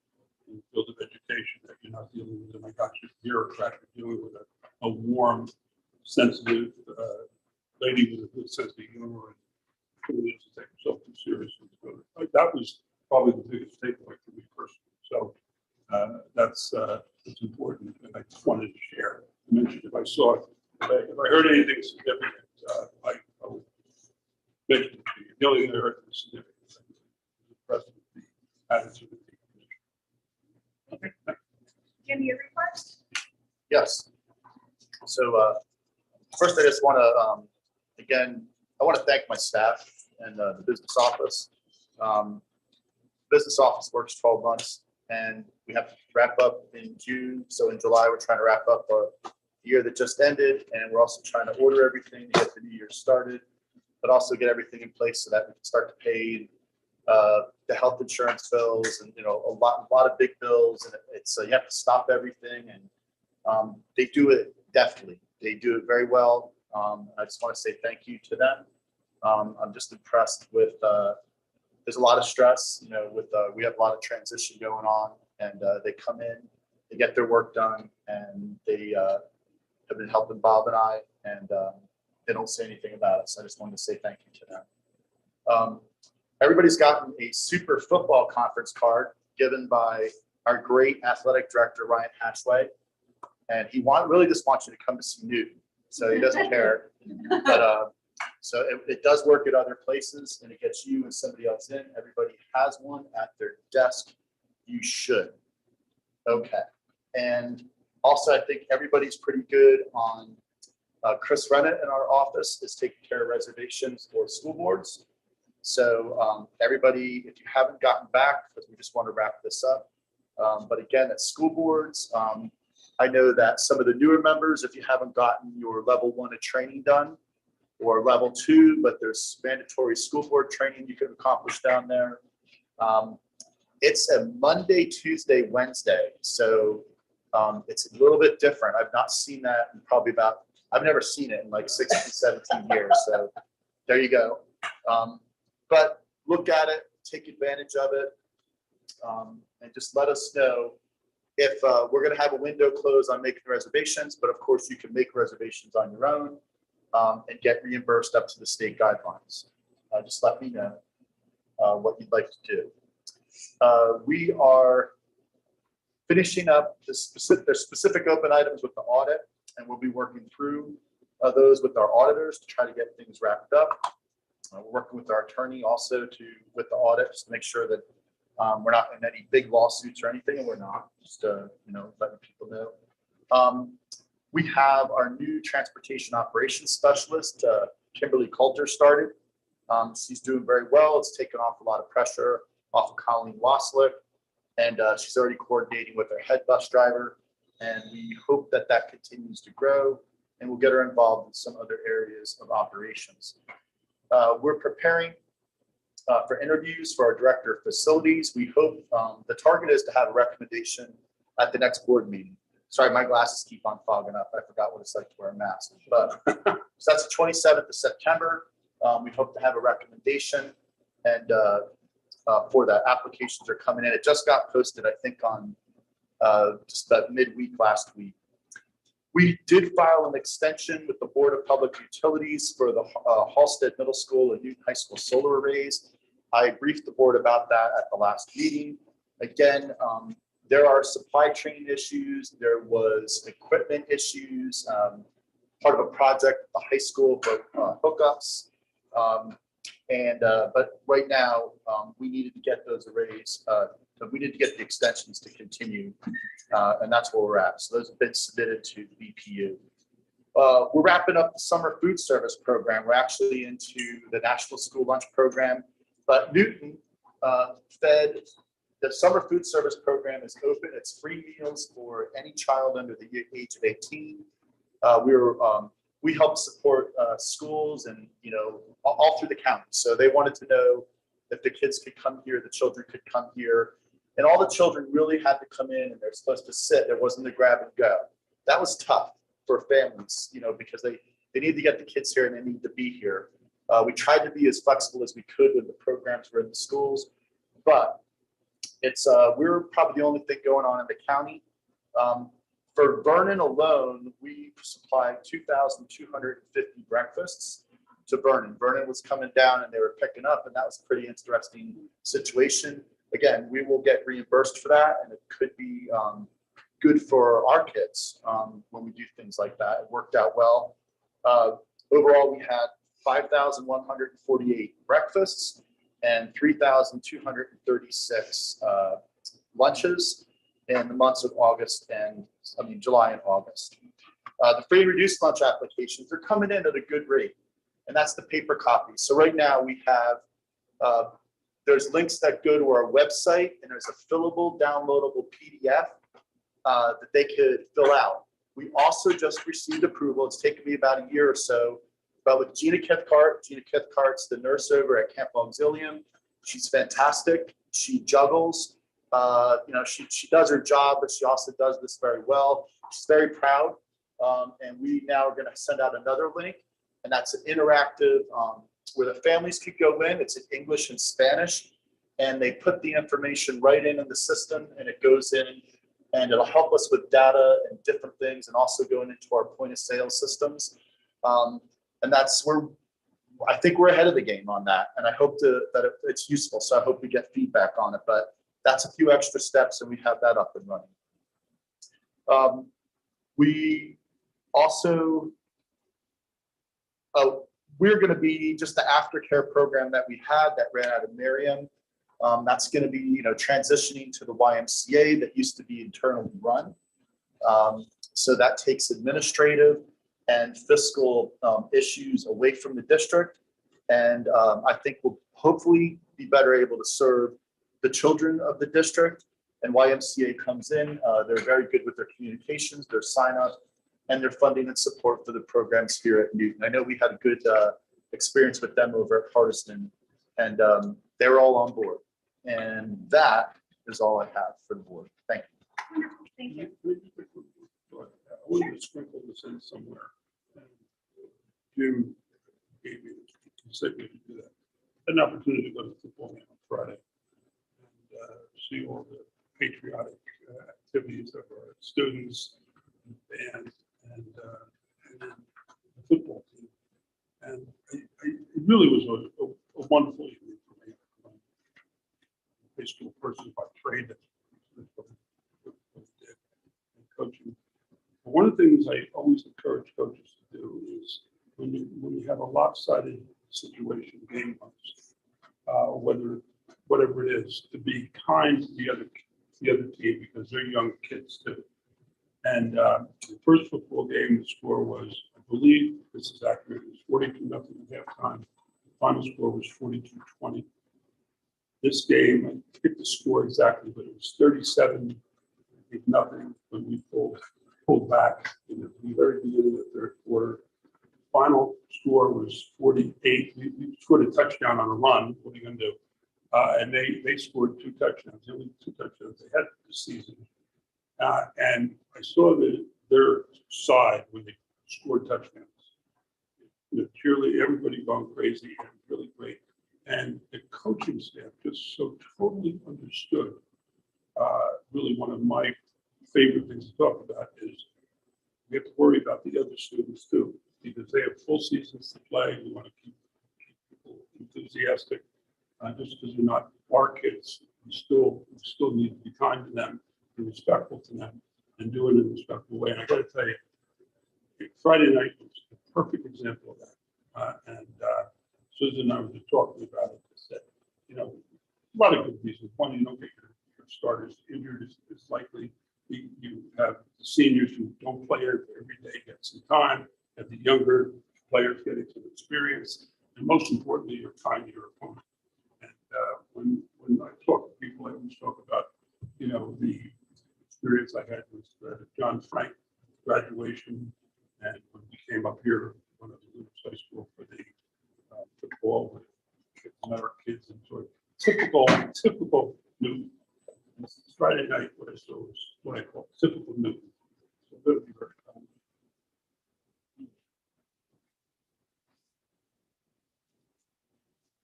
in the field of education, that you're not dealing with my gosh, bureaucrat, you're dealing with a warm, sensitive lady with a good sense of humor and who doesn't take herself too seriously. So that was probably the biggest takeaway for me personally. So that's important, and I just wanted to share. I mentioned if I heard anything significant, I would mention it to you. The only thing I heard was significant. I was impressed with the attitude of the commission. Okay. Jim, your report? Yes. So first, I just want to, again, I want to thank my staff and the business office. Business office works 12 months, and we have to wrap up in June. So in July, we're trying to wrap up a year that just ended, and we're also trying to order everything to get the new year started, but also get everything in place so that we can start to pay the health insurance bills and a lot of big bills, and it's you have to stop everything, and they do it deftly. They do it very well. I just want to say thank you to them. I'm just impressed with. There's a lot of stress, with we have a lot of transition going on, and they come in, they get their work done, and they have been helping Bob and I, and they don't say anything about it. So I just wanted to say thank you to them. Everybody's gotten a super football conference card given by our great athletic director, Ryan Hatchway. And he really just wants you to come to see Newton. So he doesn't care. But so it does work at other places, and it gets you and somebody else in. Everybody has one at their desk. You should. Okay. And also, I think everybody's pretty good on Chris Rennett in our office is taking care of reservations for school boards. So everybody, if you haven't gotten back, because we just want to wrap this up. But again, at school boards, I know that some of the newer members, if you haven't gotten your level 1 of training done, or level 2, but there's mandatory school board training you can accomplish down there. It's a Monday, Tuesday, Wednesday. So it's a little bit different. I've not seen that in probably I've never seen it in like 16, 17 years. So there you go. But look at it, take advantage of it, and just let us know if we're going to have a window close on making reservations. But of course, you can make reservations on your own and get reimbursed up to the state guidelines. Just let me know what you'd like to do. We are finishing up there's specific open items with the audit, and we'll be working through those with our auditors to try to get things wrapped up. We're working with our attorney also with the audit just to make sure that we're not in any big lawsuits or anything, and we're not. Just letting people know. We have our new transportation operations specialist, Kimberly Coulter, started. She's doing very well. It's taken off a lot of pressure off of Colleen Waslick, and she's already coordinating with our head bus driver. And we hope that that continues to grow, and we'll get her involved in some other areas of operations. We're preparing for interviews for our director of facilities. We hope the target is to have a recommendation at the next board meeting. Sorry, my glasses keep on fogging up. I forgot what it's like to wear a mask. But so that's the 27th of September. We hope to have a recommendation, and for that, applications are coming in. It just got posted, I think, on just about midweek last week. We did file an extension with the Board of Public Utilities for the Halstead Middle School and Newton High School solar arrays. I briefed the board about that at the last meeting. Again, there are supply chain issues. There was equipment issues, part of a project at the high school for hookups. But right now, we needed to get those arrays. We need to get the extensions to continue, and that's where we're at. So those have been submitted to the BPU. We're wrapping up the summer food service program. We're actually into the National School Lunch Program, but Newton fed the summer food service program is open. It's free meals for any child under the age of 18. We help support schools and all through the county. So they wanted to know if the kids could come here, the children could come here. And all the children really had to come in, and they're supposed to sit. There wasn't a grab and go. That was tough for families, because they need to get the kids here and they need to be here. We tried to be as flexible as we could when the programs were in the schools, but we're probably the only thing going on in the county. For Vernon alone, we supplied 2,250 breakfasts to Vernon. Vernon was coming down and they were picking up, and that was a pretty interesting situation. Again, we will get reimbursed for that, and it could be good for our kids when we do things like that. It worked out well. Overall, we had 5,148 breakfasts and 3,236 lunches in the months of July and August. The free and reduced lunch applications are coming in at a good rate, and that's the paper copies. So right now we have there's links that go to our website, and there's a fillable, downloadable PDF that they could fill out. We also just received approval. It's taken me about a year or so, but with Gina Cathcart. Gina Cathcart's the nurse over at Camp Auxilium. She's fantastic. She juggles. She does her job, but she also does this very well. She's very proud. And we now are going to send out another link, and that's an interactive where the families could go in. It's in English and Spanish, and they put the information right in the system, and it goes in, and it'll help us with data and different things, and also going into our point of sale systems. And I think we're ahead of the game on that, and I hope that it's useful. So I hope we get feedback on it, but that's a few extra steps, and we have that up and running. We also, we're going to be just the aftercare program that we had that ran out of Merriam. That's going to be, transitioning to the YMCA that used to be internally run. So that takes administrative, and fiscal issues away from the district. And I think we'll hopefully be better able to serve the children of the district. And YMCA comes in, they're very good with their communications, their sign up, and their funding and support for the programs here at Newton. I know we had a good experience with them over at Hardison, and they're all on board. And that is all I have for the board. Thank you. Thank you. I wanted to sprinkle this in somewhere. Jim gave me, he said we could do that. An opportunity to go to the football game on Friday and see all the patriotic activities of our students, band, and then the football team. And it really was a wonderful evening for me. I'm a high school person by trade. That's what I did in coaching. But one of the things I always encourage coaches to do is when you have a lopsided situation game-wise, whatever it is, to be kind to the other team because they're young kids too. And the first football game, the score was, I believe this is accurate, it was 42-0 at halftime. The final score was 42-20. This game, I forget the score exactly, but it was 37-0 when we pulled back in the very beginning of the third quarter. Final score was 48. We scored a touchdown on a run. What are you going to do? And they scored 2 touchdowns. The only 2 touchdowns they had this season. And I saw their side when they scored touchdowns. Purely everybody going crazy and really great. And the coaching staff just so totally understood. Really, one of my favorite things to talk about is we have to worry about the other students too, because they have full seasons to play. We want to keep people enthusiastic. Just because they're not our kids, we still need to be kind to them, be respectful to them, and do it in a respectful way. And I got to tell you, Friday night was a perfect example of that. And Susan and I were just talking about it. That a lot of good reasons. One, you don't get your starters injured is likely. You have the seniors who don't play every day get some time. You have the younger players getting some experience, and most importantly, you're kind to your opponent. And when I talk to people, I always talk about, the experience I had with John Frank graduation, and when we came up here when I was in high school for the football with kids and our kids enjoyed typical Newton. Friday night, what I saw was what I call typical Newton. So that'll be very common.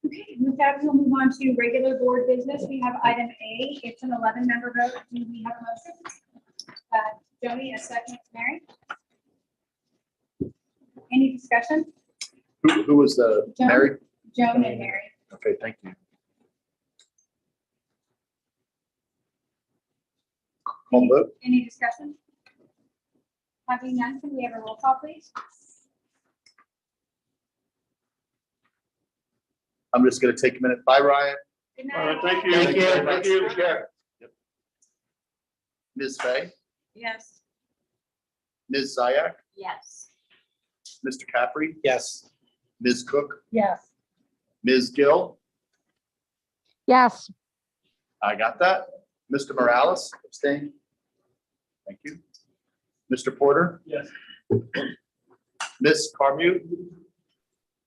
Okay, with that, we'll move on to regular board business. We have item A. It's an 11-member vote. Do we have a motion? Joni, a second. Mary? Any discussion? Who was the Joan. Mary? Joan and Mary. Okay, thank you. Call vote. Any discussion? Having none, can we have a roll call, please? I'm just going to take a minute. Bye, Ryan. Good All right, night. thank you. Thank you. Thank you. Take care. Yep. Ms. Fay, Yes. Ms. Zayak, Yes. Mr. Caffrey, Yes. Ms. Cook, Yes. Ms. Gill. yes, I got that. Mr. Morales, abstain. Thank you. Mr. Porter, Yes. Ms. Carmute.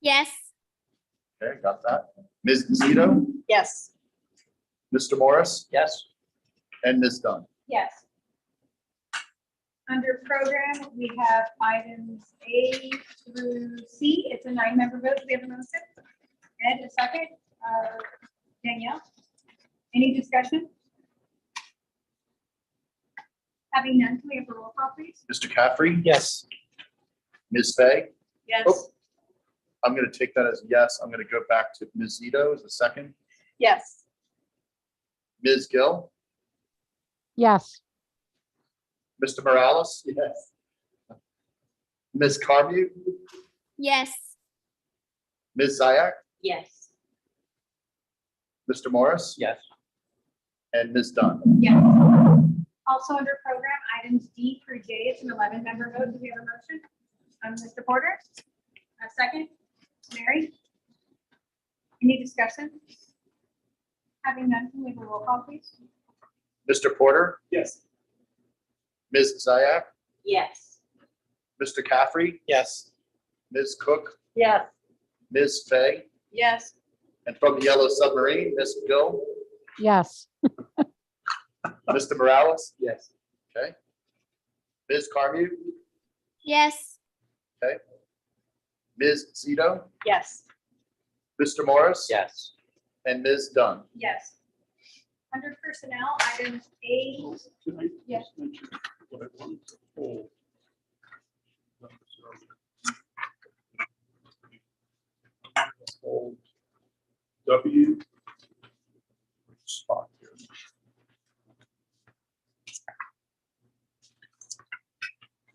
Yes. Okay, got that. Ms. Zito, Yes. Mr. Morris, Yes. and Ms. Dunn. Yes. Under program, we have items A through C. It's a 9-member vote. Do we have a motion? Ed, a second. Danielle? Any discussion? Having none, can we have a roll call, please? Mr. Caffrey, Yes. Ms. Fay. Yes. Oh. I'm going to take that as a yes. I'm going to go back to Ms. Zito as the second. Yes. Ms. Gill, yes, Mr. Morales. Yes. Ms. Carmute, Yes. Ms. Zayak, Yes. Mr. Morris, Yes. and Ms. Dunn. Yes. Also under program, items D through J. It's an 11-member vote. Do we have a motion? Mr. Porter? A second? Mary? Any discussion? Having none, can we have a roll call, please? Mr. Porter, Yes. Ms. Ziak, Yes. Mr. Caffrey, Yes. Ms. Cook, Yes. Ms. Fay, Yes. and from the Yellow Submarine, Ms. Gill, yes, Mr. Morales, Yes. okay? Ms. Carmue, Yes. Ms. Zito, Yes. Mr. Morris. Yes. And Ms. Dunn. Yes. Under personnel, items A, Can I Yes. just mention what I wanted to hold? Hold W. Spot here.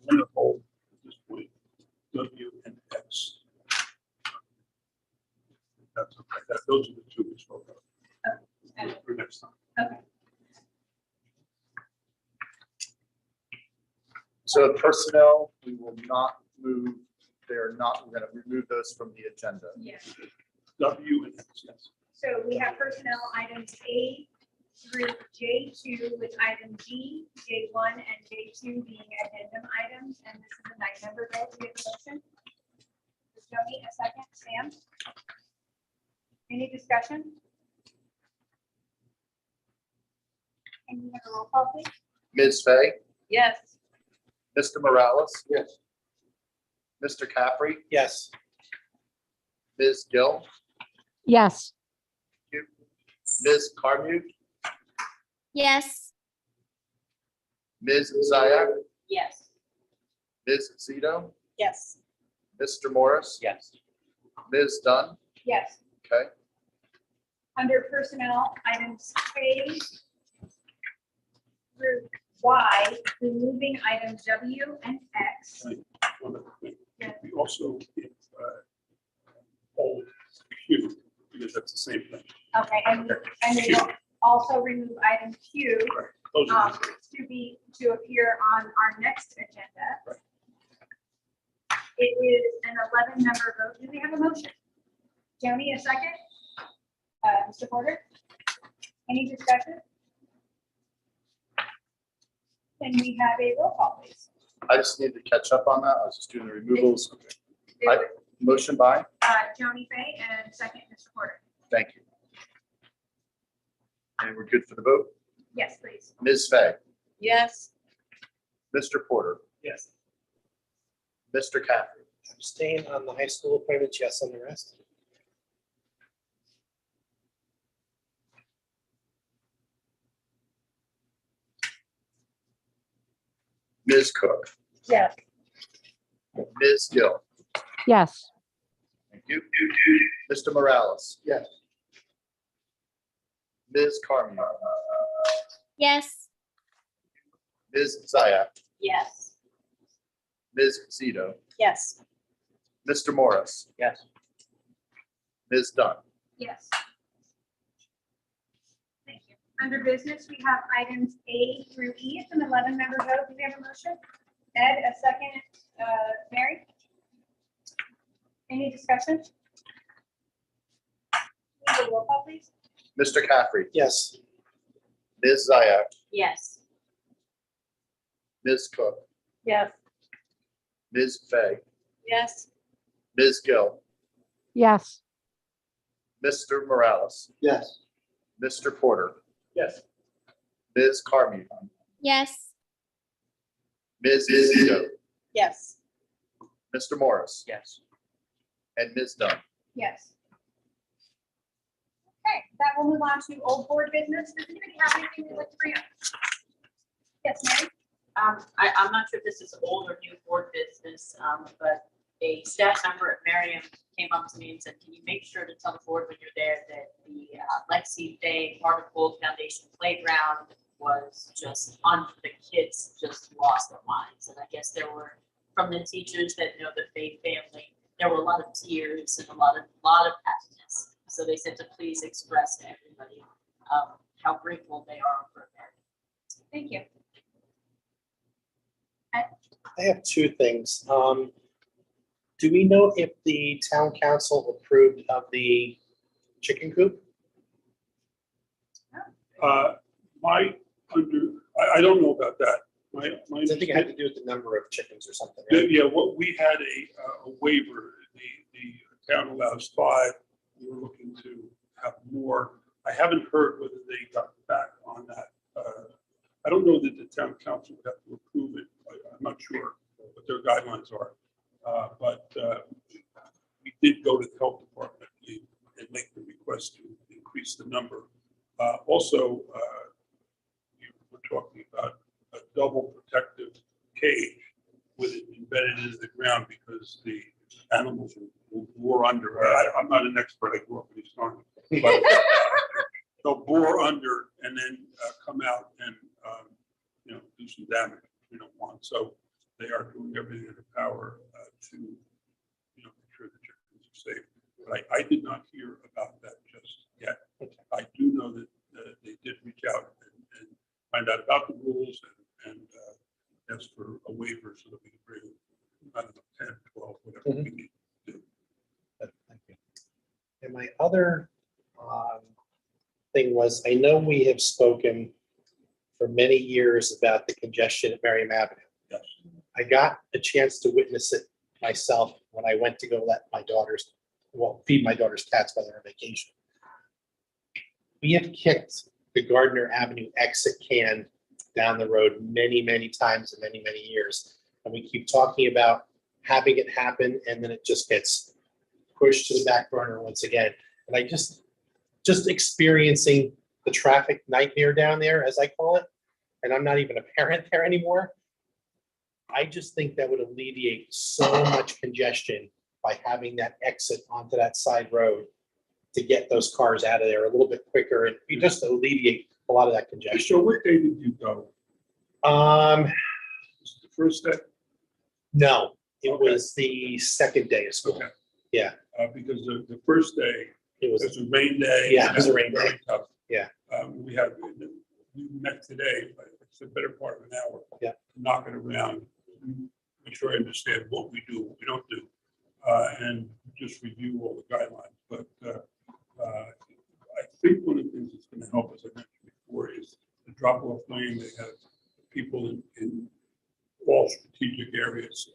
I'm gonna hold at this point W and X. That's okay. Those are the two we spoke of. okay. For next time. Okay. So personnel, we will not move, they're not, we're gonna remove those from the agenda. Yes. W and X, yes. So we have personnel items A through J2 with item G, J1 and J2 being addendum items, and this is a 9-member vote. We have a motion. Jody, a second. Sam? Any discussion? Can you have a roll call, please? Ms. Fay, Yes. Mr. Morales, Yes. Mr. Caffrey, Yes. Ms. Gill, yes, Ms. Carmue, Yes. Ms. Ziak, Yes. Ms. Zito, Yes. Mr. Morris, Yes. Ms. Dunn, Yes. okay? Under personnel, items K through Y, removing items W and X. One other thing. Yes. We also hold Q, because that's the same thing. Okay, and we will also remove item Q Those are the three. to appear on our next agenda. It is an 11-member vote. Do we have a motion? Joni, a second? Mr. Porter? Any discussion? Can we have a roll call, please? I just need to catch up on that. I was just doing the removals. Okay. It was, Motion by, Joni Fay and second, Mr. Porter. thank you. And we're good for the vote. Yes, please. Ms. Fay, Yes. Mr. Porter, Yes. Mr. Caffrey, Abstain on the high school appointments, yes on the rest. Ms. Cook, Yes. Ms. Gill, yes, thank you. Mr. Morales. Yes. Ms. Carmine, Yes. Ms. Ziak, Yes. Ms. Zito, Yes. Mr. Morris, Yes. Ms. Dunn. Yes. Thank you. Under business, we have items A through E. It's an 11-member vote. Do we have a motion? Ed, a second. Mary? Any discussion? Need a roll call, please? Mr. Caffrey, Yes. Ms. Ziak, Yes. Ms. Cook, Yes. Ms. Fay, Yes. Ms. Gill, yes, Mr. Morales, Yes. Mr. Porter, Yes. Ms. Carmine, Yes. Ms. Zito, Yes. Mr. Morris, Yes. and Ms. Dunn. Yes. Okay, that will move on to old board business. Does anybody have anything they'd like to bring up? Yes, Mary? I'm not sure if this is old or new board business, but a staff member at Merriam came up to me and said, can you make sure to tell the board when you're there that the Lexi Day Heart of Gold Foundation playground was just on, the kids just lost their minds. And I guess there were, from the teachers that know the Fay family, there were a lot of tears and a lot of happiness. So they said to please express to everybody how grateful they are for Merriam. Thank you. I have two things. Do we know if the town council approved of the chicken coop? I don't know about that. My I think it had to do with the number of chickens or something, Yeah, right? yeah, what we had a waiver, the town allows 5, we were looking to have more. I haven't heard whether they got back on that. I don't know that the town council would have to approve it, I'm not sure what their guidelines are. But we did go to the health department and make the request to increase the number. Also, you were talking about a double protective cage with it embedded into the ground because the animals will bore under. I'm not an expert, I grew up in East Orange, but they'll bore under and then come out and do some damage we don't want. So they are doing everything in their power to make sure the chickens are safe. But I did not hear about that just yet. I do know that they did reach out and find out about the rules and ask for a waiver so that we can bring, I don't know, 10, 12, whatever we need to do. Thank you. And my other thing was, I know we have spoken for many years about the congestion at Merriam Avenue. Yes. I got a chance to witness it myself when I went to go feed my daughter's cats while they're on vacation. We have kicked the Gardner Avenue exit can down the road many, many times in many, many years. And we keep talking about having it happen, and then it just gets pushed to the back burner once again. And I just experiencing the traffic nightmare down there, as I call it, and I'm not even a parent there anymore. I just think that would alleviate so much congestion by having that exit onto that side road to get those cars out of there a little bit quicker, and you just alleviate a lot of that congestion. So what day did you go? Um, The first day? no, it Okay. was the second day of school. Okay. Yeah. Because the first day, It it was, was a rain day. Yeah, it was a and rain very day. tough. Yeah. We met today, but it's the better part of an hour. Yeah. Knock it around, make sure I understand what we do, what we don't do, and just review all the guidelines. But I think one of the things that's going to help, as I mentioned before, is the drop-off lane. They have people in all strategic areas,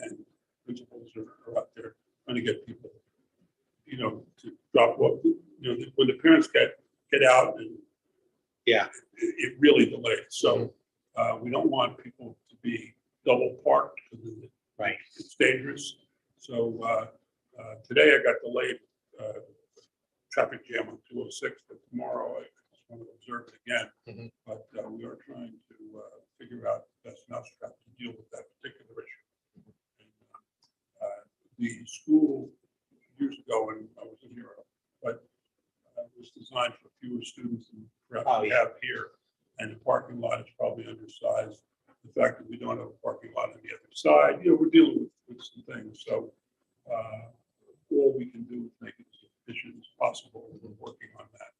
and principals are out there trying to get people, to drop off. When the parents get out, and yeah, it really delays. So we don't want people to be double parked because right. It's dangerous. So today I got delayed traffic jam on 206, but tomorrow I just want to observe it again. Mhm. But we are trying to figure out the best mousetrap to deal with that particular issue. And, the school years ago, and I wasn't here, but it was designed for fewer students than perhaps we have here. And the parking lot is probably undersized. The fact that we don't have a parking lot on the other side, we're dealing with some things. So all we can do is make it as efficient as possible. We're working on that.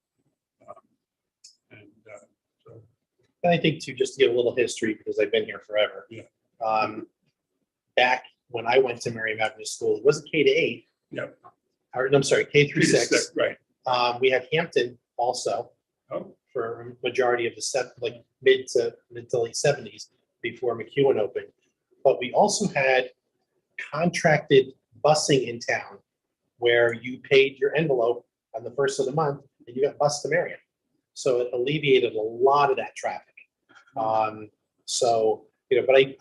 So And I think too, just to give a little history, because I've been here forever. Yeah. Back when I went to Merriam Avenue School, it wasn't K-8. Yep. Or, no, I'm sorry, K-6. Right. We had Hampton also Oh. for a majority of the mid to late 70s before McEwen opened. But we also had contracted busing in town where you paid your envelope on the first of the month and you got bused to Merriam. So it alleviated a lot of that traffic. But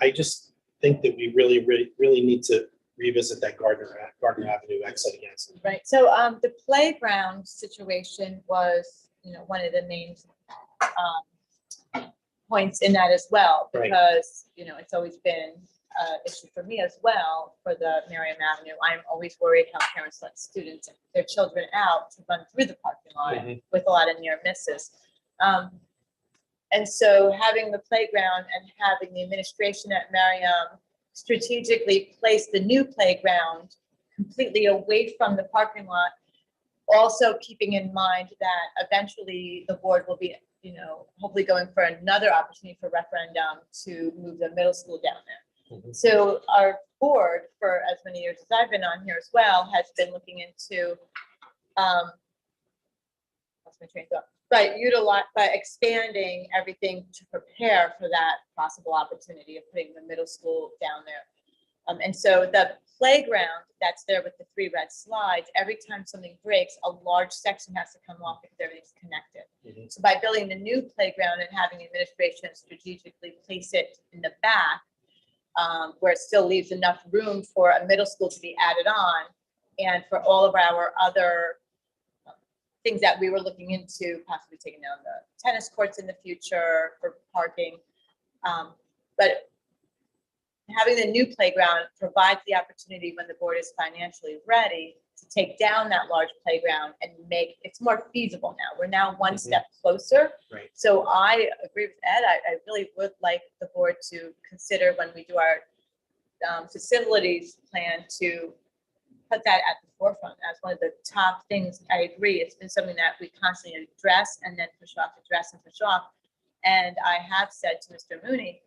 I just think that we really need to revisit that Gardner Avenue exit again. Right, so the playground situation was, one of the main points in that as well, Right. because, it's always been an issue for me as well for the Merriam Avenue. I'm always worried how parents let students, their children out to run through the parking lot Mhm. with a lot of near misses. And so having the playground and having the administration at Merriam strategically place the new playground completely away from the parking lot, also keeping in mind that eventually the board will be, hopefully going for another opportunity for referendum to move the middle school down there. So our board, for as many years as I've been on here as well, has been looking into, lost my train of thought. But utilize, by expanding everything to prepare for that possible opportunity of putting the middle school down there. And so the playground that's there with the 3 red slides, every time something breaks, a large section has to come off because everything's connected. So by building the new playground and having administration strategically place it in the back, where it still leaves enough room for a middle school to be added on, and for all of our other things that we were looking into, possibly taking down the tennis courts in the future for parking. But having the new playground provides the opportunity when the board is financially ready to take down that large playground and make, it's more feasible now. We're now one step closer. Right. So I agree with Ed. I really would like the board to consider when we do our facilities plan to put that at the forefront as one of the top things. I agree. It's been something that we constantly address and then push off, address and push off. And I have said to Mr. Mooney,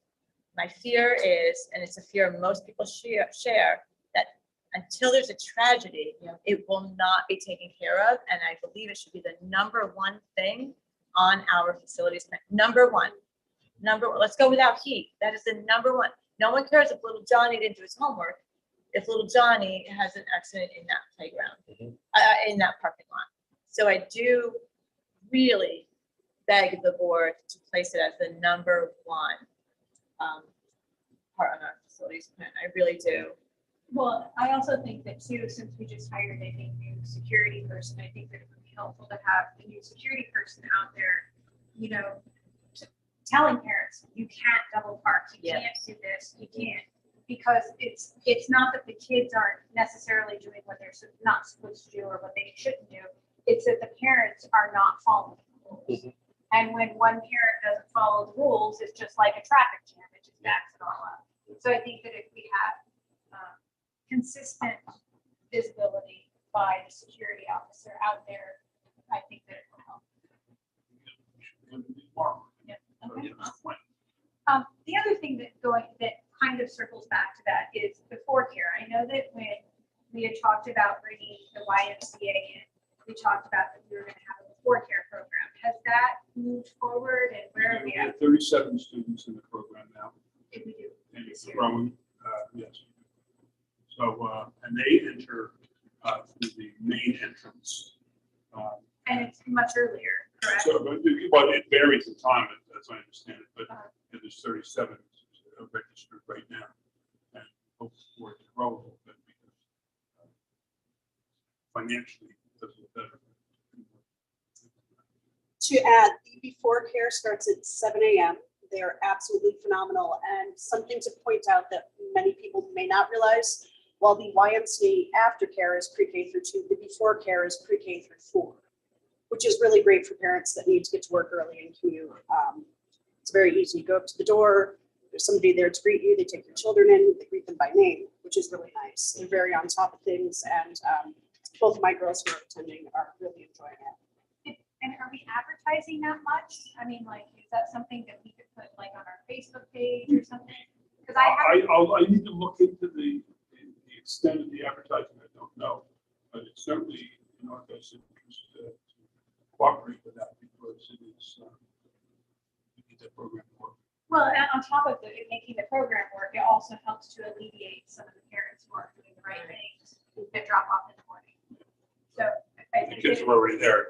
my fear is, and it's a fear most people share, that until there's a tragedy, it will not be taken care of. And I believe it should be the number one thing on our facilities plan. Number one, let's go without heat. That is the number one. No one cares if little Johnny didn't do his homework, if little Johnny has an accident in that playground, in that parking lot. So I do really beg the board to place it as the number one part on our facilities plan. I really do. Well, I also think that too, since we just hired a new security person, I think that it would be helpful to have the new security person out there, telling parents, you can't double park, you can't do this, you can't. Because it's not that the kids aren't necessarily doing what they're not supposed to do or what they shouldn't do. It's that the parents are not following the rules. And when one parent doesn't follow the rules, it's just like a traffic jam. It just backs it all up. So I think that if we have consistent visibility by the security officer out there, I think that it will help. Yeah. Okay. The other thing that kind of circles back to that is before care. I know that when we had talked about bringing the YMCA in, we talked about that we were going to have a before care program. Has that moved forward, and where are we We at? have 37 students in the program now. Did we do And this it's year? growing, yes. So, and they enter through the main entrance. And it's much earlier, correct? So, but it varies in time, as I understand it, but there's 37 registered right now. And hope for it to grow a little bit because financially it does look better. To add, the before care starts at 7 a.m. They're absolutely phenomenal. And something to point out that many people may not realize, while the YMCA aftercare is pre-K through 2, the before care is pre-K through 4, which is really great for parents that need to get to work early and commute. It's very easy. You go up to the door, there's somebody there to greet you, they take your children in, they greet them by name, which is really nice. They're very on top of things, and both my girls who are attending are really enjoying it. And are we advertising that much? I mean, like, is that something that we could put like on our Facebook page or something? Because I need to look into the extent of the advertising. I don't know, but it's certainly in our best interest to cooperate with that because it is to get that program to work. Well, and on top of making the program work, it also helps to alleviate some of the parents who aren't doing the right things that drop off in the morning. So I The think kids are already there.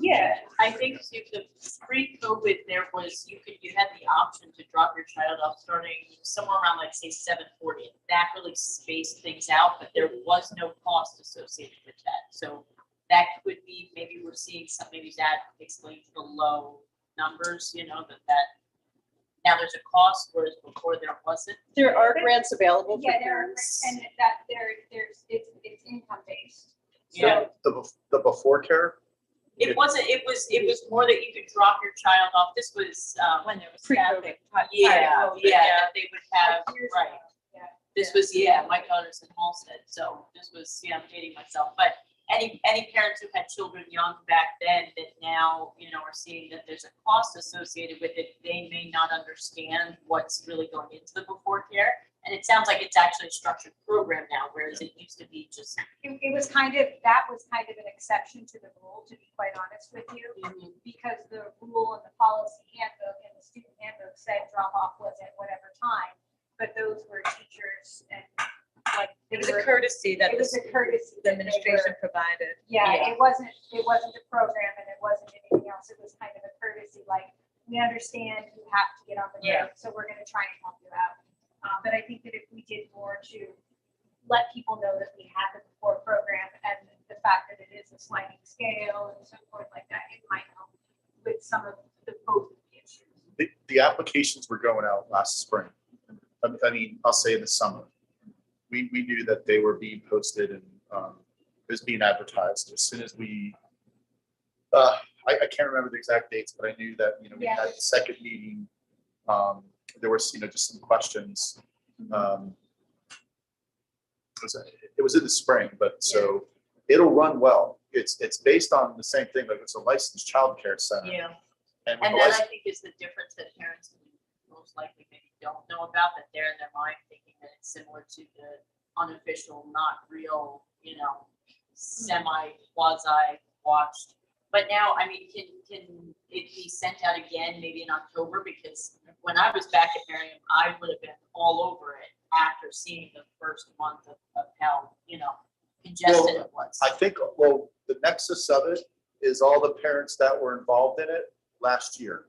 yeah, I think if the pre-COVID, you had the option to drop your child off starting somewhere around like say 7:40. That really spaced things out, but there was no cost associated with that. So that could be, maybe we're seeing some, maybe that explains the low numbers, that now there's a cost, whereas before there wasn't. There are grants available for yeah, parents. and that it's income based. Yeah. The before care, It wasn't, it was more that you could drop your child off. This was, When there was Pre-COVID. traffic. yeah, COVID, that they would have, Years right. ago, yeah. This was, my daughter's in Halsted, so this was, I'm dating myself, but any parents who had children young back then that now, are seeing that there's a cost associated with it, they may not understand what's really going into the before care. And it sounds like it's actually a structured program now, whereas it used to be just. It was kind of, that was kind of an exception to the rule, to be quite honest with you, because the rule and the policy handbook and the student handbook said drop off was at whatever time, but those were teachers and like. It was a courtesy that It was a courtesy. the that they administration were- provided. Yeah, Yeah. it wasn't a program and it wasn't anything else. It was kind of a courtesy, like, we understand you have to get on the Yeah. road, so we're gonna try and help you out. But I think that if we did more to let people know that we had the core program and the fact that it is a sliding scale and so forth like that, it might help with some of the both of the issues. The applications were going out last spring. I mean, I'll say in the summer. We knew that they were being posted and it was being advertised as soon as we, I can't remember the exact dates, but I knew that, you know, we had the second meeting. There was, you know, just some questions. It was in the spring, but so it'll run well. It's based on the same thing, like it's a licensed childcare center. Yeah. And with And the that lic- I think is the difference that parents most likely maybe don't know about, that they're in their mind thinking that it's similar to the unofficial, not real, you know, semi quasi watched. But now, I mean, can it be sent out again, maybe in October? Because when I was back at Merriam, I would have been all over it after seeing the first month of how, you know, congested it was. I think, well, the nexus of it is all the parents that were involved in it last year.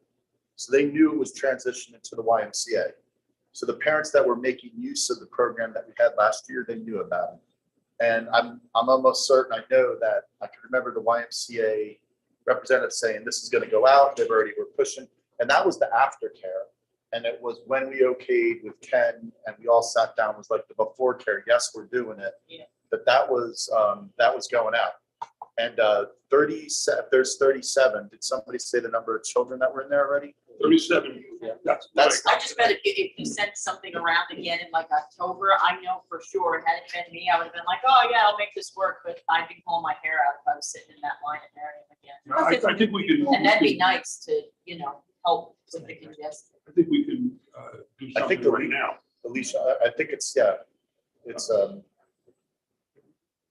So they knew it was transitioning to the YMCA. So the parents that were making use of the program that we had last year, they knew about it. And I'm almost certain, I know that I can remember the YMCA representative saying, this is gonna go out, they've already were pushing. And that was the aftercare. And it was when we okayed with Ken and we all sat down, was like the before care, yes, we're doing it. Yeah. But that was going out. And 37, there's 37. Did somebody say the number of children that were in there already? 37. Yeah. That's I just bet if you sent something around again in like October, I know for sure, had it been me, I would have been like, oh yeah, I'll make this work, but I'd be pulling my hair out if I was sitting in that line at Merriam again. I think we can. And that'd be nice to, you know, help with the congestion. I think we can do I think something right now. Alicia, I think it's, yeah, it's,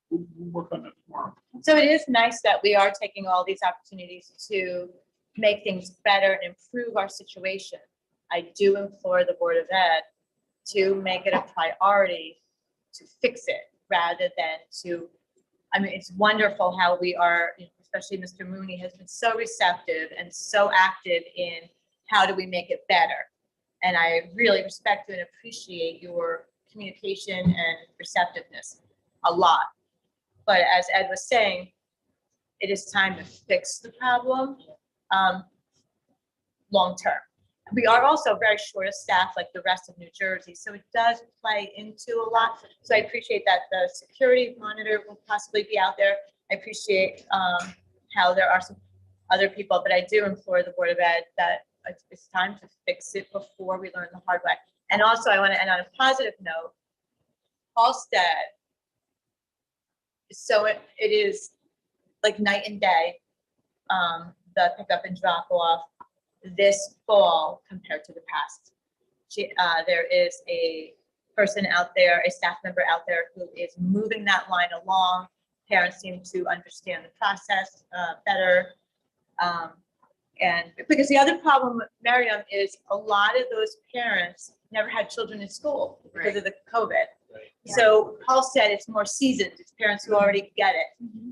We'll work on that tomorrow. So it is nice that we are taking all these opportunities to make things better and improve our situation. I do implore the Board of Ed to make it a priority to fix it rather than to, I mean, it's wonderful how we are, you know, especially Mr. Mooney has been so receptive and so active in how do we make it better. And I really respect you and appreciate your communication and receptiveness a lot. But as Ed was saying, it is time to fix the problem long-term. We are also very short of staff like the rest of New Jersey, so it does play into a lot. So I appreciate that the security monitor will possibly be out there. I appreciate how there are some other people, but I do implore the Board of Ed that it's time to fix it before we learn the hard way. And also, I want to end on a positive note. Halsted, so it is like night and day, the pickup and drop off this fall compared to the past. There is a person out there, a staff member out there who is moving that line along. Parents seem to understand the process better. And because the other problem with Merriam is a lot of those parents never had children in school because of the COVID. So Paul said it's more seasoned, it's parents who already get it.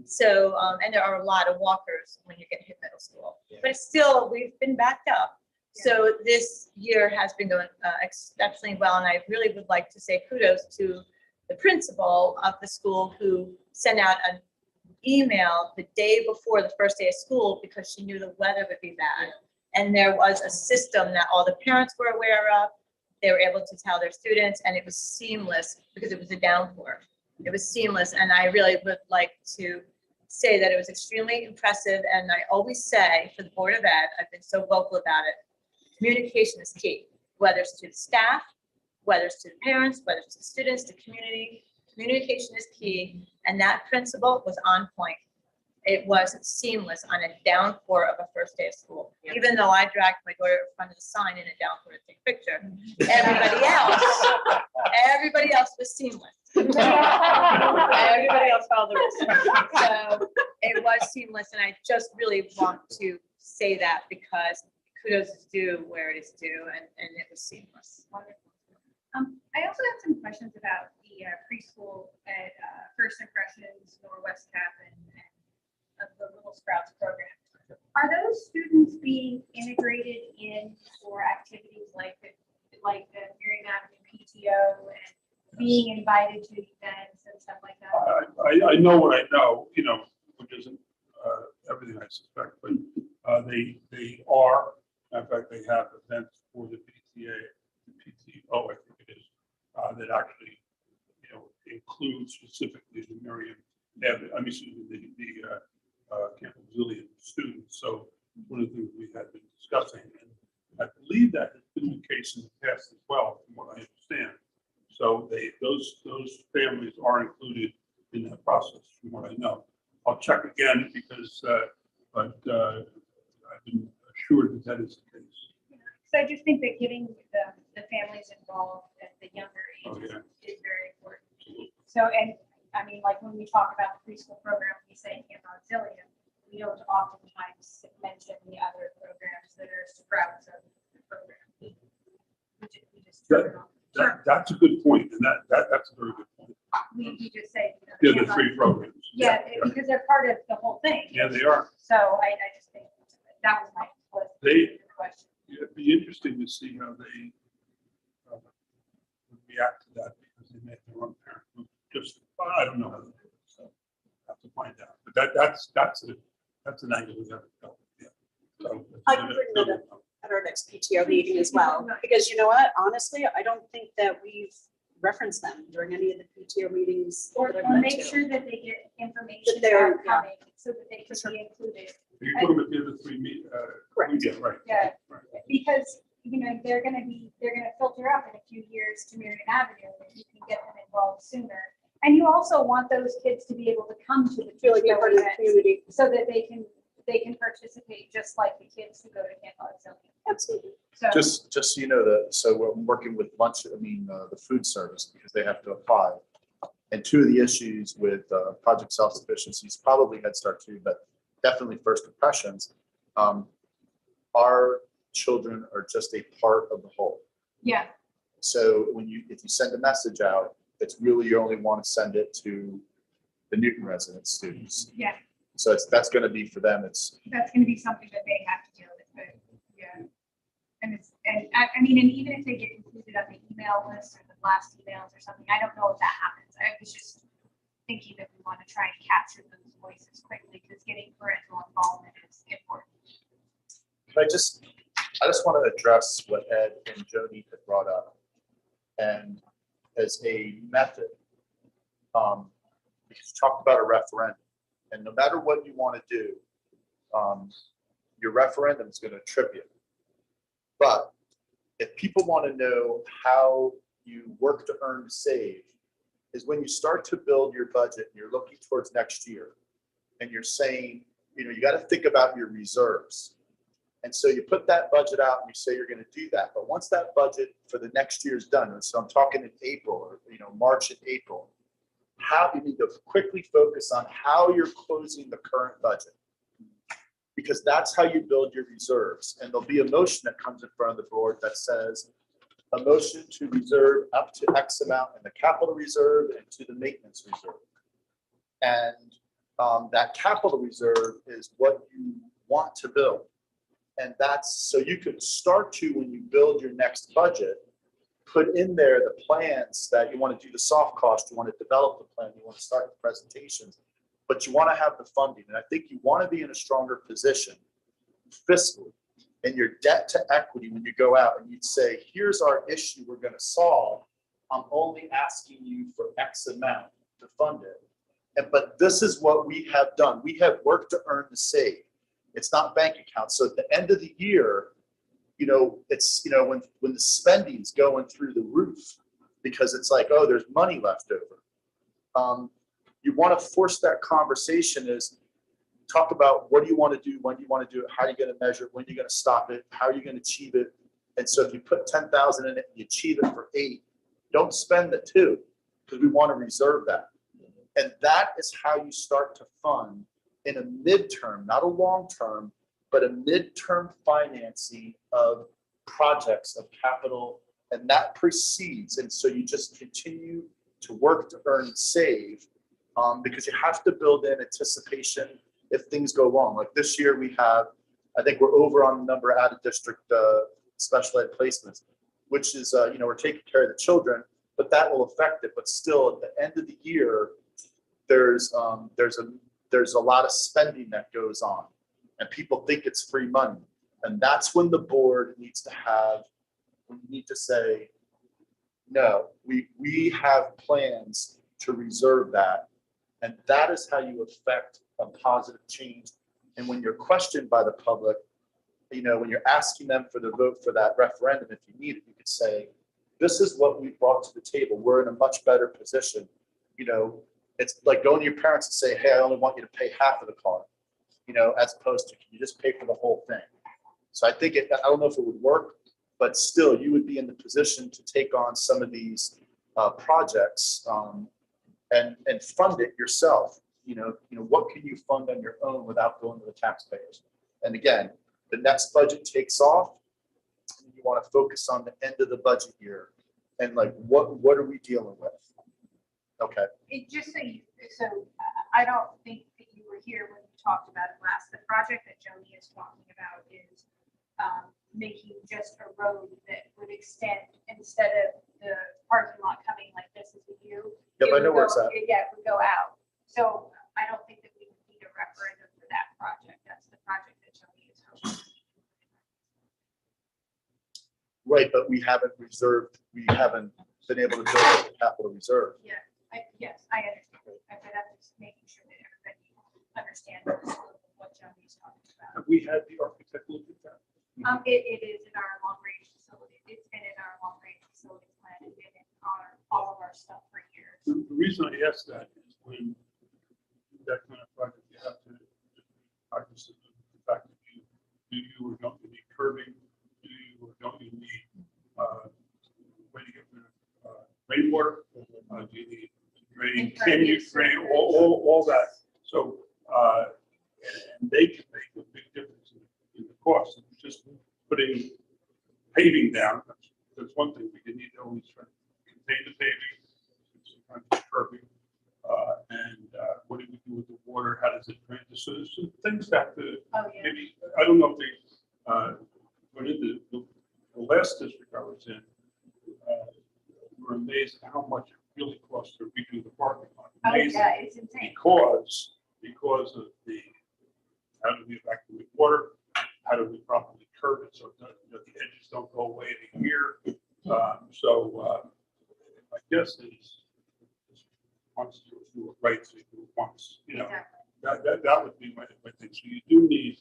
So, and there are a lot of walkers when you get hit middle school, but it's still, we've been backed up. So this year has been going exceptionally well. And I really would like to say kudos to the principal of the school who sent out an email the day before the first day of school because she knew the weather would be bad. And there was a system that all the parents were aware of. They were able to tell their students, and it was seamless because it was a downpour. It was seamless, and I really would like to say that it was extremely impressive. And I always say for the Board of Ed, I've been so vocal about it, communication is key, whether it's to the staff, whether it's to the parents, whether it's to the students, the community. Communication is key, and that principal was on point. it wasn't seamless on a downpour of a first day of school. Even though I dragged my daughter in front of the sign in a downpour to take a picture, everybody else was seamless. Everybody else followed the rules. So it was seamless, and I just really want to say that because kudos is due where it is due, and it was seamless. I also have some questions about the preschool at First Impressions, Norwest Cap, and of the Little Sprouts program. Are those students being integrated in for activities like the Marion Avenue PTO and being invited to events and stuff like that? I know what I know, which isn't everything I suspect, but they are, in fact, they have events for the PTA, the PTO, I think it is, that actually, include specifically the Marion Avenue, the Camp Auxilium students. So one of the things we had been discussing, and I believe that has been the case in the past as well, from what I understand. So those families are included in that process, from what I know. I'll check again because, but I've been assured that is the case. So I just think that getting the families involved at the younger ages is very important. So, and I mean, like when we talk about the preschool program, we say Camp Auxilium, we don't oftentimes mention the other programs that are sprouts of the program. We just turn it on. That's a good point, and that's a very good point. We just say. Yeah, the three programs. Yeah, because they're part of the whole thing. Yeah, they are. So I just think that was my question. It'd be interesting to see how they react to that because they make their own parent group. Just, I don't know how to do it, so I have to find out. But that's an angle we haven't dealt with yet. So, I can bring that up at our next PTO meeting as well, because you know what, honestly, I don't think that we've referenced them during any of the PTO meetings. Or make sure that they get information about coming so that they can be included. You put them at the other three meetings. Correct. Yeah, right. Yeah, Right. because, they're gonna filter up in a few years to Marion Avenue, and you can get them involved sooner. And you also want those kids to be able to come to the Feel like they're PTO part of the events community. so that they can participate just like the kids who go to Camp Auxilium. Absolutely. So, Just so you know that, so we're working with the food service because they have to apply. And two of the issues with Project Self-Sufficiency is probably Head Start too, but definitely First Impressions. Our children are just a part of the whole. yeah, So if you send a message out, it's really, you only want to send it to the Newton resident students. yeah, So that's going to be for them. It's that's gonna be something that they have to deal with, but, yeah. And I mean, and even if they get included on the email list or the blast emails or something, I don't know if that happens. I was just thinking that we want to try and capture those voices quickly, because getting parental involvement is important. I just want to address what Ed and Jody had brought up. And as a method, because you talked about a referendum, and no matter what you want to do, your referendum is going to trip you. But if people want to know how you work to earn to save, is when you start to build your budget and you're looking towards next year, and you're saying, you got to think about your reserves. And so you put that budget out and you say you're going to do that. But once that budget for the next year is done, and so I'm talking in April or March and April, how you need to quickly focus on how you're closing the current budget. Because that's how you build your reserves. And there'll be a motion that comes in front of the board that says a motion to reserve up to X amount in the capital reserve and to the maintenance reserve. And that capital reserve is what you want to build. And that's so you could start to, when you build your next budget, put in there the plans that you want to do the soft cost, you want to develop the plan, you want to start the presentations, but you want to have the funding. And I think you want to be in a stronger position fiscally and your debt to equity when you go out and you'd say, here's our issue we're going to solve. I'm only asking you for X amount to fund it. But this is what we have done. We have worked to earn to save. It's not bank accounts. So at the end of the year, it's, when the spending's going through the roof because it's like, oh, there's money left over. You want to force that conversation is talk about what do you want to do, when do you want to do it, how are you going to measure it, when are you going to stop it, how are you going to achieve it? And so if you put 10,000 in it, you achieve it for 8, don't spend the 2, because we want to reserve that. And that is how you start to fund in a midterm, not a long term, but a midterm financing of projects of capital, and that precedes. And so you just continue to work to earn and save, because you have to build in anticipation if things go wrong. Like this year we have, I think we're over on the number of out of district special ed placements, which is, we're taking care of the children, but that will affect it. But still, at the end of the year, there's a lot of spending that goes on, and people think it's free money. And that's when the board needs to we need to say, no, we have plans to reserve that. And that is how you affect a positive change. And when you're questioned by the public, when you're asking them for the vote for that referendum, if you need it, you could say, this is what we brought to the table. We're in a much better position. It's like going to your parents and say, hey, I only want you to pay half of the car, as opposed to, can you just pay for the whole thing? So I think I don't know if it would work, but still you would be in the position to take on some of these projects and fund it yourself. What can you fund on your own without going to the taxpayers? And again, the next budget takes off. You want to focus on the end of the budget year and like, what are we dealing with? Okay. Just so I don't think that you were here when we talked about it last. The project that Joni is talking about is making just a road that would extend instead of the parking lot coming like this as a U. Yep, I know where it's at. Yeah, it would go out. So I don't think that we would need a referendum for that project. That's the project that Joni is hoping. Right, but we haven't been able to build a capital reserve. Yeah, yes, I understand. But I'm just making sure that everybody understands the scope of what Joni is talking about. Have we had the architect look at that? It is in our long range facility. It's been in our long range facility plan and been in all of our stuff for years. The reason I ask that is when you do that kind of project, you have to practice the fact that you don't need curbing, do you or don't you need way to get rid of rainwater, do you need drain, can you drain, all that. So and they can make a big difference in the cost. Just putting paving down, that's one thing. We need to always try to contain the paving, sometimes curbing, and what do we do with the water? How does it drain? So there's some things that maybe, I don't know if they went into the last district I was in, we were amazed at how much it really costs to redo the parking lot. Amazing. Oh, yeah, it's insane. Because of the, how do we evacuate water? How do we properly curb it so that the edges don't go away in a year? My guess is once you do it right, so you do it once, that would be my thing. So you do need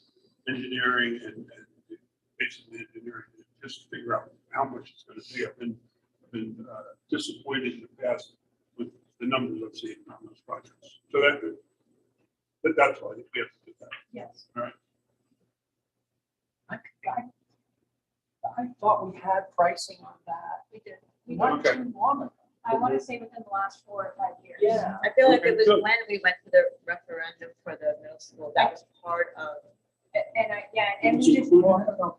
engineering and basically engineering to just figure out how much it's going to be. I've been disappointed in the past with the numbers I've seen on those projects. So that's why I think we have to do that. Yes. All right. I thought we had pricing on that. We did. Not too long ago. I want to say within the last 4 or 5 years. Yeah. I feel like it was Good. when we went to the referendum for the middle school, that was part of. And we just,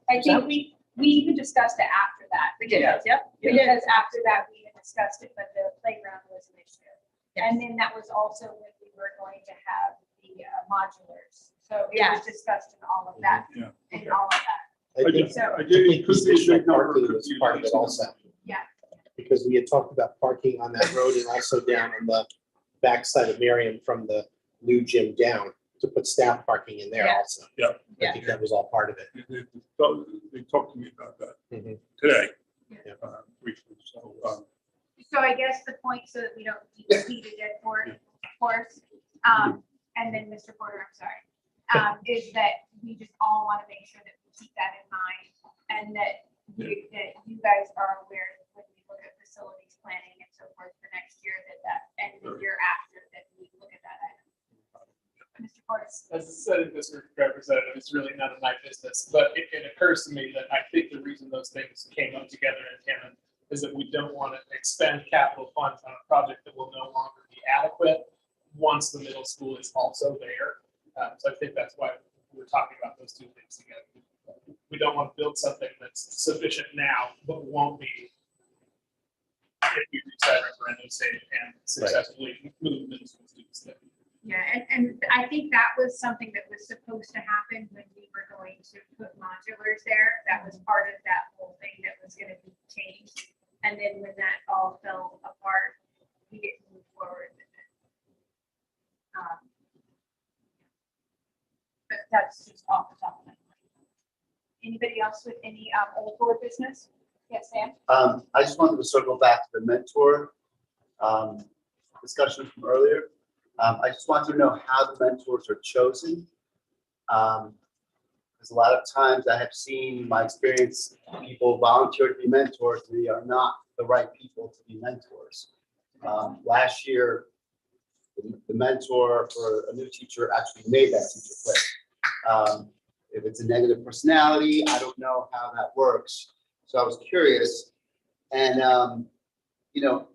I think we even discussed it after that. We did, Yeah. yep. Because after that, we had discussed it, but the playground was an issue. And then that was also when we were going to have the modulars. So it was discussed in all of that, Yeah. and all of that. I think, So- I I did, think positional parking was part of it also. Yeah. Because we had talked about parking on that road and also down on the backside of Marion from the new gym down to put staff parking in there Yeah. also. Yeah. I think that was all part of it. They talked to me about that Mhm. today, Yeah. briefly, so. So I guess the point, so that we don't beat a dead horse, and then Mr. Porter, I'm sorry, is that we just all want to make sure that we keep that in mind, and that you guys are aware that when we look at facilities planning and so forth for next year, that and the year after, that we look at that item. Mr. Cordes. As a Senate district representative, it's really none of my business, but it occurs to me that I think the reason those things came up together in tandem is that we don't want to expend capital funds on a project that will no longer be adequate once the middle school is also there. So I think that's why we're talking about those two things together. We don't want to build something that's sufficient now, but won't be if we reach that referendum stage and successfully move middle school students there. Yeah, and I think that was something that was supposed to happen when we were going to put modulars there. That was part of that whole thing that was gonna be changed. And then when that all fell apart, we didn't move forward with it. But that's just off the top of my mind. Anybody else with any old board business? Yes, Sam? I just wanted to circle back to the mentor discussion from earlier. I just want to know how the mentors are chosen. Because a lot of times I have seen my experience, people volunteer to be mentors, they are not the right people to be mentors. Last year, the mentor for a new teacher actually made that teacher quit. If it's a negative personality, I don't know how that works. So I was curious, and you know,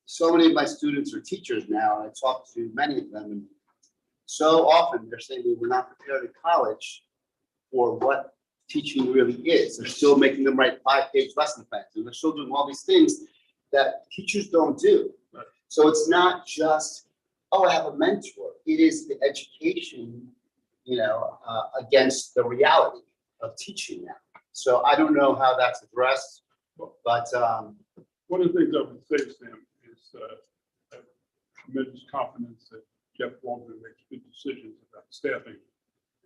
so many of my students are teachers now, and I talk to many of them, and so often they're saying we were not prepared in college for what teaching really is. They're still making them write 5-page lesson plans, and they're still doing all these things that teachers don't do. So it's not just, oh, I have a mentor. It is the education, against the reality of teaching now. So I don't know how that's addressed, but one of the things I would say, Sam, is I have tremendous confidence that Jeff Waldron makes good decisions about staffing,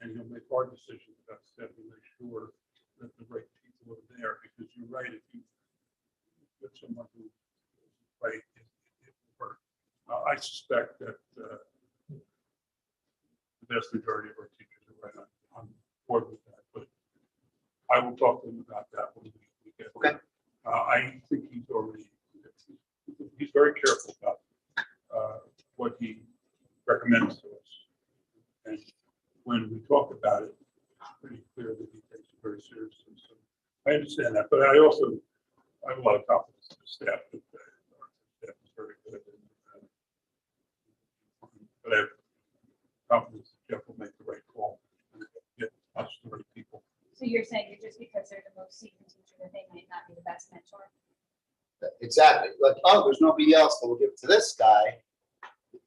and he'll make hard decisions about staffing, make sure that the right people are there, because you're right, if you get someone who is right, it will work. I suspect that the vast majority of our teachers are right on board with that, but I will talk to them about that when we get there. I think he's very careful about what he recommends to us. And when we talk about it, it's pretty clear that he takes it very seriously. So I understand that, but I also have a lot of confidence in the staff that our staff is very good. But I have confidence that Jeff will make the right call and get us the right people. So you're saying that just because they're the most seasoned teacher, that they might not be the best mentor? exactly, like, oh, there's nobody else, so we'll give it to this guy.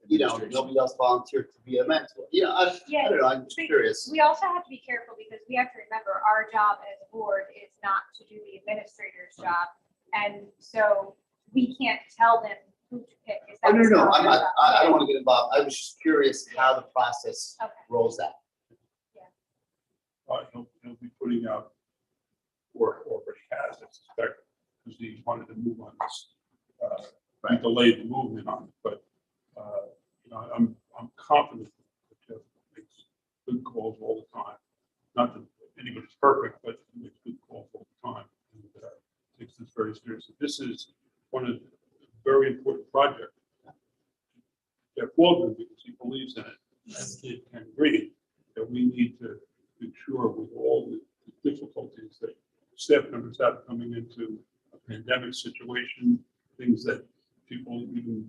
Nobody else volunteered to be a mentor. I don't know, I'm just curious. We also have to be careful because we have to remember our job as a board is not to do the administrator's job. And so we can't tell them who to pick. Oh, no, I'm not, I don't want to get involved. I was just curious how the process rolls out. He'll be putting out, or already has, I suspect, because he wanted to move on this, he delayed the movement on it, but, I'm confident that Jeff makes good calls all the time. Not that anybody's perfect, but he makes good calls all the time, and takes this very seriously. This is one of the very important projects. Jeff Waldron, because he believes in it, and he can agree that we need to ensure with all the difficulties that staff members have coming into a pandemic situation, things that people, even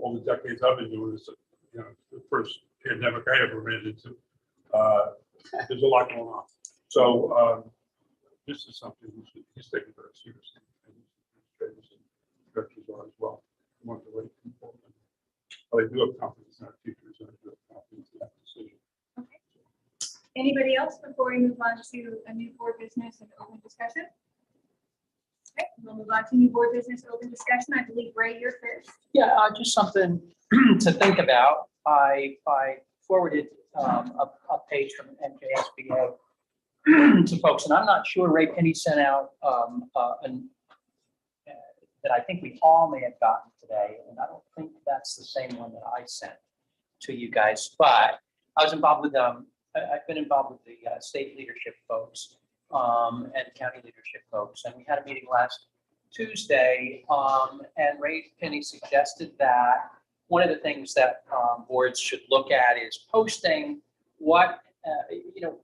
all the decades I've been doing this, the first pandemic I ever ran into, there's a lot going on. So this is something he's taking very seriously, and administrators and directors are as well. We want the right people. But I do have confidence in our teachers, and I do have confidence in that decision. Anybody else before we move on to a new board business and open discussion? Okay, we'll move on to new board business, open discussion. I believe, Ray, you're first. Yeah, just something to think about. I forwarded a page from NJSBA to folks, and I'm not sure Ray Penny sent out that I think we all may have gotten today, and I don't think that's the same one that I sent to you guys, but I was involved with I've been involved with the state leadership folks and county leadership folks, and we had a meeting last Tuesday, and Ray Penny suggested that one of the things that boards should look at is posting what,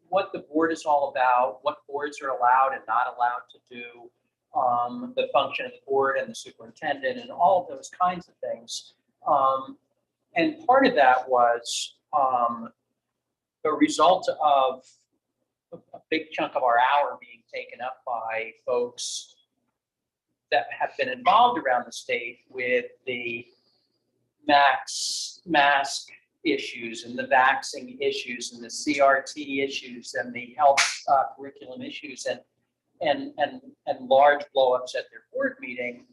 what the board is all about, what boards are allowed and not allowed to do, the function of the board and the superintendent and all of those kinds of things. And part of that was the result of a big chunk of our hour being taken up by folks that have been involved around the state with the mask issues and the vaccine issues and the CRT issues and the health curriculum issues and large blowups at their board meeting,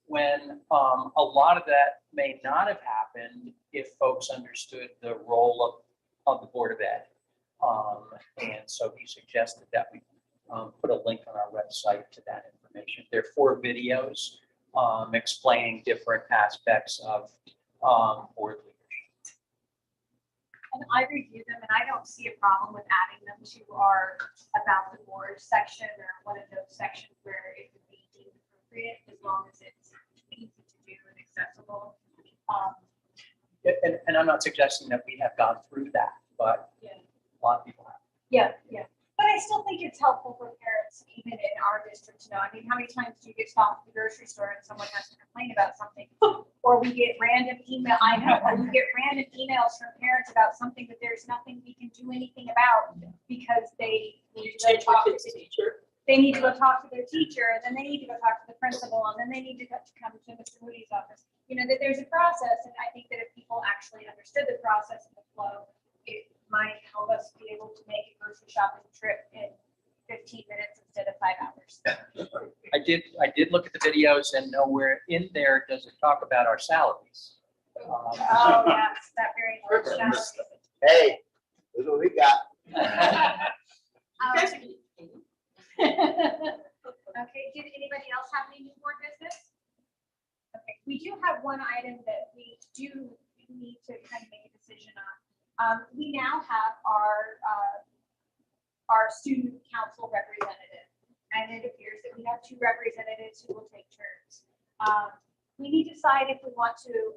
when a lot of that may not have happened if folks understood the role of the Board of Ed. And so he suggested that we put a link on our website to that information. There are 4 videos explaining different aspects of board leadership. And I review them and I don't see a problem with adding them to our about the board section or one of those sections where it would be deemed appropriate, as long as it's easy to do and accessible. And I'm not suggesting that we have gone through that, but Yeah. a lot of people have. Yeah. But I still think it's helpful for parents, even in our district, to know. I mean, how many times do you get stopped at the grocery store and someone has to complain about something? Or we get random email, I know, or we get random emails from parents about something that there's nothing we can do anything about because they need to go talk to the teacher. They need to go talk to their teacher, and then they need to go talk to the principal, and then they need to come to Mr. Moody's office. That there's a process, and I think that if people actually understood the process and the flow, it might help us be able to make a grocery shopping trip in 15 minutes instead of 5 hours. I did look at the videos, and nowhere in there does it talk about our salaries. Oh, yes, that very large salary. Hey, this is what we got. Okay, did anybody else have any new board business? Okay, we do have one item that we do need to kind of make a decision on. We now have our student council representative, and it appears that we have 2 representatives who will take turns. We need to decide if we want to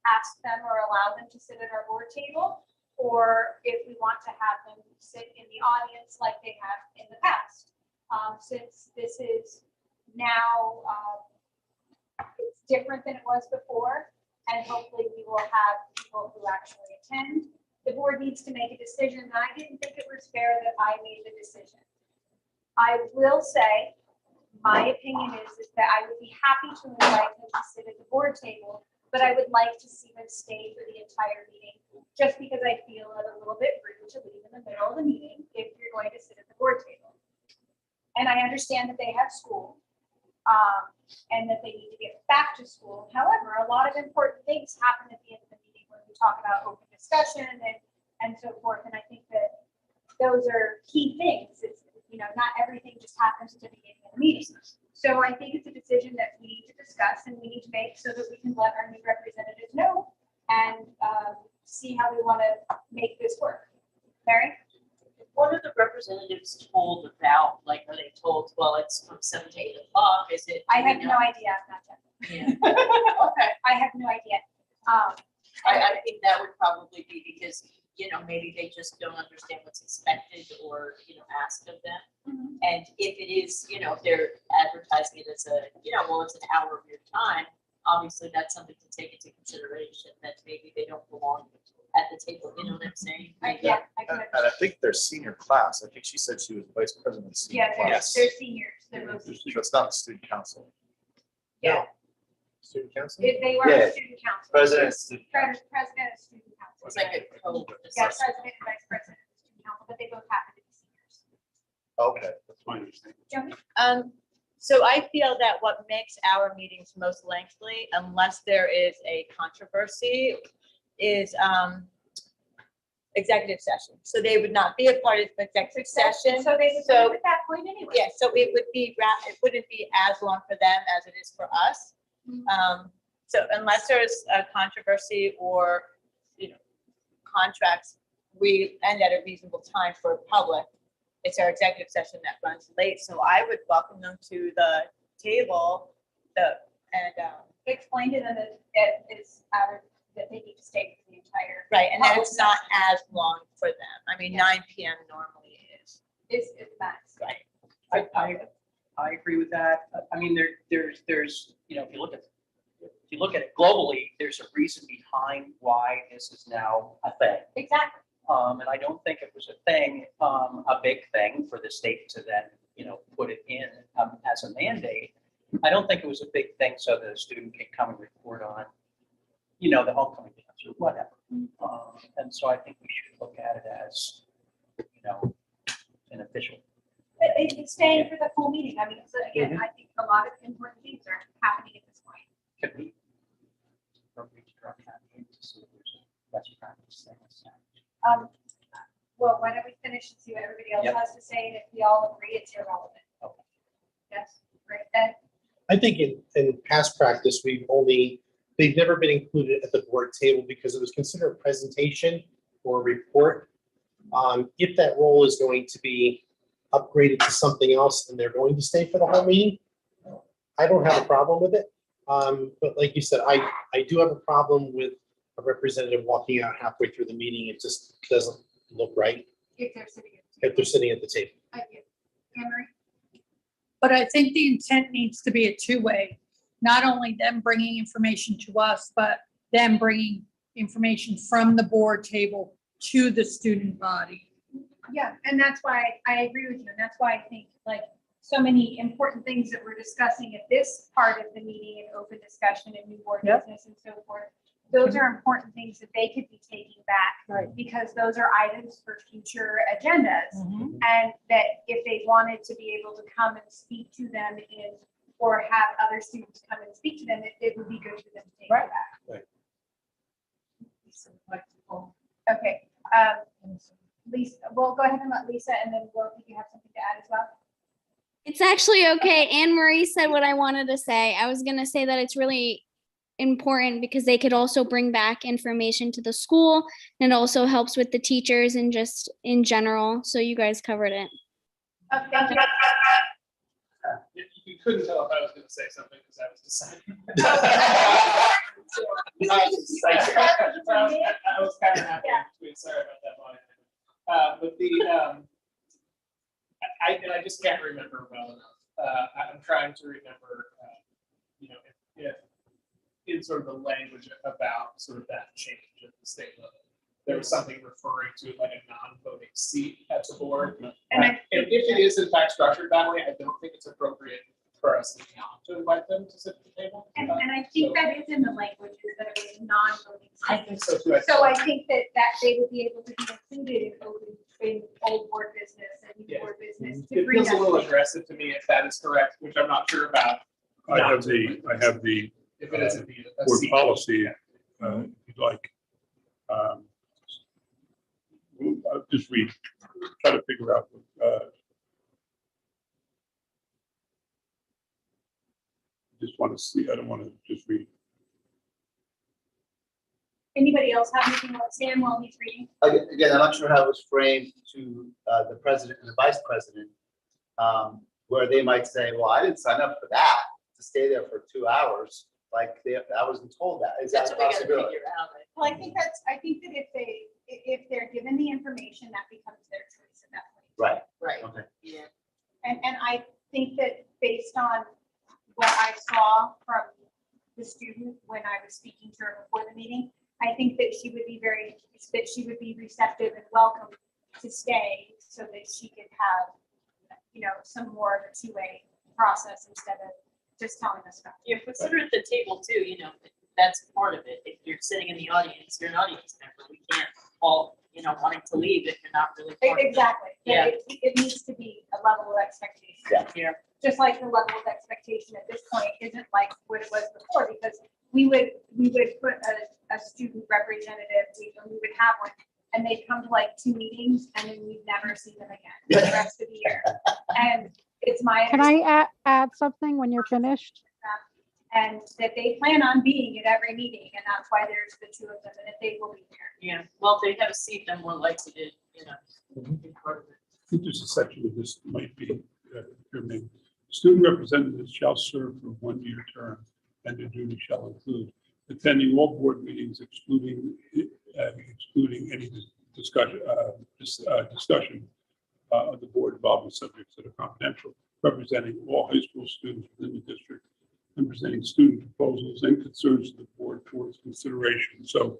ask them or allow them to sit at our board table, or if we want to have them sit in the audience like they have in the past. Since this is now, it's different than it was before, and hopefully we will have people who actually attend. The board needs to make a decision, and I didn't think it was fair that I made the decision. I will say, my opinion is that I would be happy to invite them to sit at the board table, but I would like to see them stay for the entire meeting, just because I feel it a little bit rude to leave in the middle of the meeting if you're going to sit at the board table. And I understand that they have school, and that they need to get back to school. However, a lot of important things happen at the end of the meeting when we talk about open discussion and so forth. And I think that those are key things. It's, not everything just happens at the beginning of the meeting. So I think it's a decision that we need to discuss and we need to make so that we can let our new representatives know and see how we want to make this work. Mary? What are the representatives told about, like, are they told, well, it's from 7 to 8 o'clock, is it? I have no idea. I'm not done. Yeah. Okay. I have no idea. I think that would probably be because, maybe they just don't understand what's expected or, asked of them. Mhm. And if it is, if they're advertising it as well, it's an hour of your time, obviously that's something to take into consideration, that maybe they don't belong at the table, you know what I'm saying? Yeah, I And can and I think their senior class, I think she said she was vice president of senior Yeah, class. they're seniors. They're both So seniors. it's not the student council. Yeah, Student council? they were Yeah. student council. President. student council. President of student council. It's like a code. Yeah, president and vice president of student council, but they both happen to be seniors. Okay. That's my understanding. Joni? So I feel that what makes our meetings most lengthy, unless there is a controversy, is executive session. So they would not be a part of the executive session. So they would So- leave at that point anyway. Yeah, so it would be, it wouldn't be as long for them as it is for us. So unless there's a controversy or, contracts, we end at a reasonable time for public. It's our executive session that runs late, so I would welcome them to the table, and Explain to them that it's out of that they need to stay for the entire. Right, and then it's not as long for them. I mean, 9 PM normally is. Is max. Right. I agree with that. I mean, there's, you know, if you look at it globally, there's a reason behind why this is now a thing. Exactly. And I don't think it was a thing, a big thing for the state to then, you know, put it in as a mandate. I don't think it was a big thing so that a student can come and report on, you know, the homecoming dance or whatever. And so I think we should look at it as, you know, an official. It's staying for the full meeting. I mean, so again, I think a lot of important things are happening at this point. Could we? Or we could drop that in to see if there's a best practice thing. Well, why don't we finish and see what everybody else Yep. has to say, and if we all agree, it's irrelevant. Okay. Yes, right, then, I think in past practice, they've never been included at the board table because it was considered a presentation or a report. If that role is going to be upgraded to something else and they're going to stay for the whole meeting, I don't have a problem with it. But like you said, I do have a problem with a representative walking out halfway through the meeting. It just doesn't look right if they're sitting. if they're sitting at the table. Anne Marie? But I think the intent needs to be a two-way, not only them bringing information to us, but them bringing information from the board table to the student body. Yeah, and that's why I agree with you, and that's why I think like so many important things that we're discussing at this part of the meeting and open discussion and new board business and so forth. Those are important things that they could be taking back because those are items for future agendas. And that if they wanted to be able to come and speak to them or have other students come and speak to them, it would be good for them to take it back. Okay, Lisa, we'll go ahead and let Lisa, and then Will, if you have something to add as well. It's actually okay. Anne Marie said what I wanted to say. I was going to say that it's really important because they could also bring back information to the school, and it also helps with the teachers and just in general. So you guys covered it. Thank you. You couldn't tell if I was going to say something because I was deciding. I was kind of happy between. Sorry about that, Bonnie. But I just can't remember well enough. I'm trying to remember, you know, if in sort of the language about sort of that change at the state level, there was something referring to like a non-voting seat at the board. And if it is in fact structured that way, I don't think it's appropriate for us to invite them to sit at the table. And I think that is in the language, is that it was non-voting. I think so too. So I think that they would be able to be included in old board business and new board business. to It bring feels a that little forward. aggressive to me if that is correct, which I'm not sure about. I have the If it is indeed a board seat. policy, if you'd like. I'll just read, try to figure out. Just want to see, I don't want to just read. Anybody else have anything to say while he's reading? Again, I'm not sure how it was framed to the president and the vice president, where they might say, well, I didn't sign up for that, to stay there for 2 hours. Like, I wasn't told that. Is that a possibility? Well, I think that if they're given the information, that becomes their choice at that point. Right. Right. Okay. Yeah. And I think that based on what I saw from the student when I was speaking to her before the meeting, I think that she would be receptive and welcome to stay so that she could have, you know, some more of a two-way process instead of just telling us stuff. You consider at the table too, you know, that's part of it. If you're sitting in the audience, you're an audience member. We can't all, you know, wanting to leave if you're not really. part of it. Exactly. Yeah. It needs to be a level of expectation. Yeah. Just like the level of expectation at this point isn't like what it was before, because we would put a student representative, we would have one, and they'd come to like 2 meetings and then we'd never see them again for the rest of the year. And it's my. Can I add something when you're finished? And that they plan on being at every meeting, and that's why there's the 2 of them, and that they will be there. Yeah, well, if they have a seat, then more likely to, you know, be part of it. I think there's a section of this might be, student representatives shall serve for 1-year term, and their duties shall include attending all board meetings excluding any discussion of the board involving subjects that are confidential, representing all high school students within the district, and presenting student proposals and concerns to the board for its consideration. So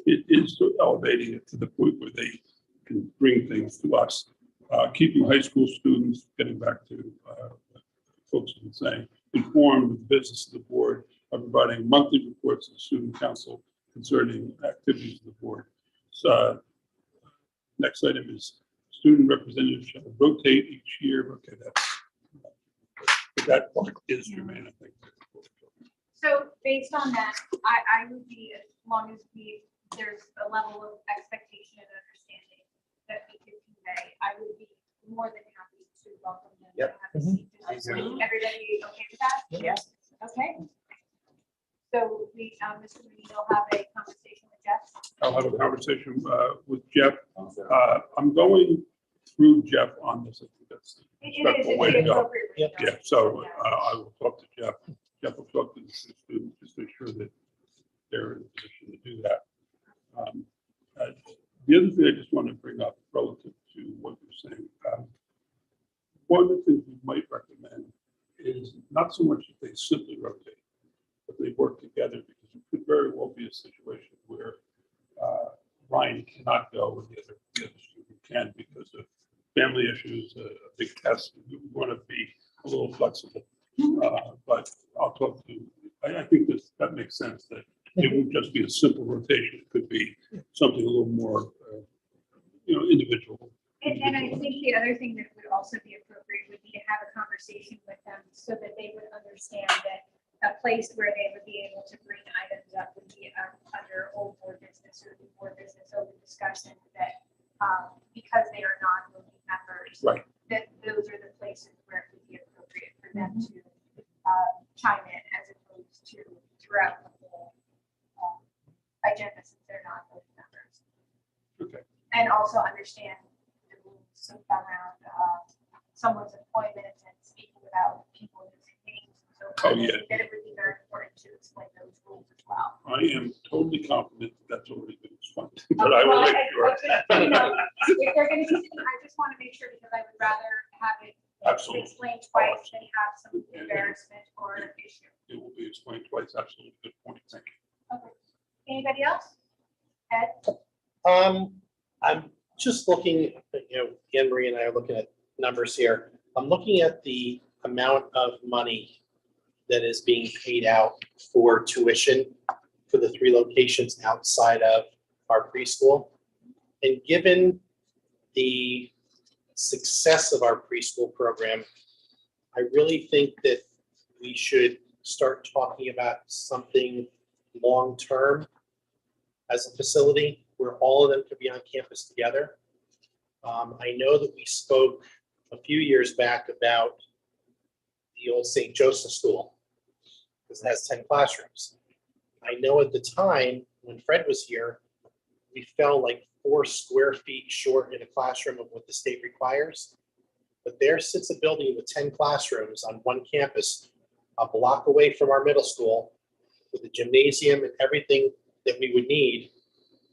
it is elevating it to the point where they can bring things to us. Keeping high school students, getting back to folks have been saying, informed of the business of the board, by providing monthly reports to the student council concerning activities of the board. So, next item is student representatives shall rotate each year. Okay, that part is germane, I think. So based on that, I would be, as long as there's a level of expectation and understanding that we can convey, I would be more than happy to welcome them. to Yep. have a seat. Is everybody okay with that? Yes. Okay. So Mr. Mooney will have a conversation with Jeff. I'll have a conversation with Jeff. I'm going through Jeff on this. I think that's the respectful way to go. Yep. Yeah, so I will talk to Jeff. Jeff will talk to the students, just make sure that they're in a position to do that. The other thing I just want to bring up relative to what you're saying, one of the things we might recommend is not so much that they simply rotate, but they work together, because it could very well be a situation where Ryan cannot go and the other student can because of family issues, a big test. We want to be a little flexible. But I'll talk to, I think that makes sense, that it won't just be a simple rotation. It could be something a little more, individual. And I think the other thing that would also be appropriate would be to have a conversation with them so that they would understand that a place where they would be able to bring items up would be under old board business or new board business over discussion, that because they are non-voting members, Right. that those are the places where it would be appropriate for them to chime in, as opposed to throughout the whole agenda, since they're non-voting members. Okay. And also understand the rules around someone's employment and speaking about people using names. So Oh, yeah. that it would be very important to explain those rules as well. I am totally confident that's already been explained, but I will make sure. You know, if they're going to be, I just want to make sure, because I would rather have it Absolutely. explained twice than have some embarrassment or an issue. It will be explained twice. Absolutely. Good point. Thank you. Okay. Anybody else? Ed? I'm just looking, Anne Marie and I are looking at numbers here. I'm looking at the amount of money that is being paid out for tuition for the 3 locations outside of our preschool. And given the success of our preschool program, I really think that we should start talking about something long-term as a facility where all of them could be on campus together. I know that we spoke a few years back about the old St. Joseph School, because it has 10 classrooms. I know at the time, when Fred was here, we fell like 4 square feet short in a classroom of what the state requires. But there sits a building with 10 classrooms on one campus, a block away from our middle school, with a gymnasium and everything that we would need.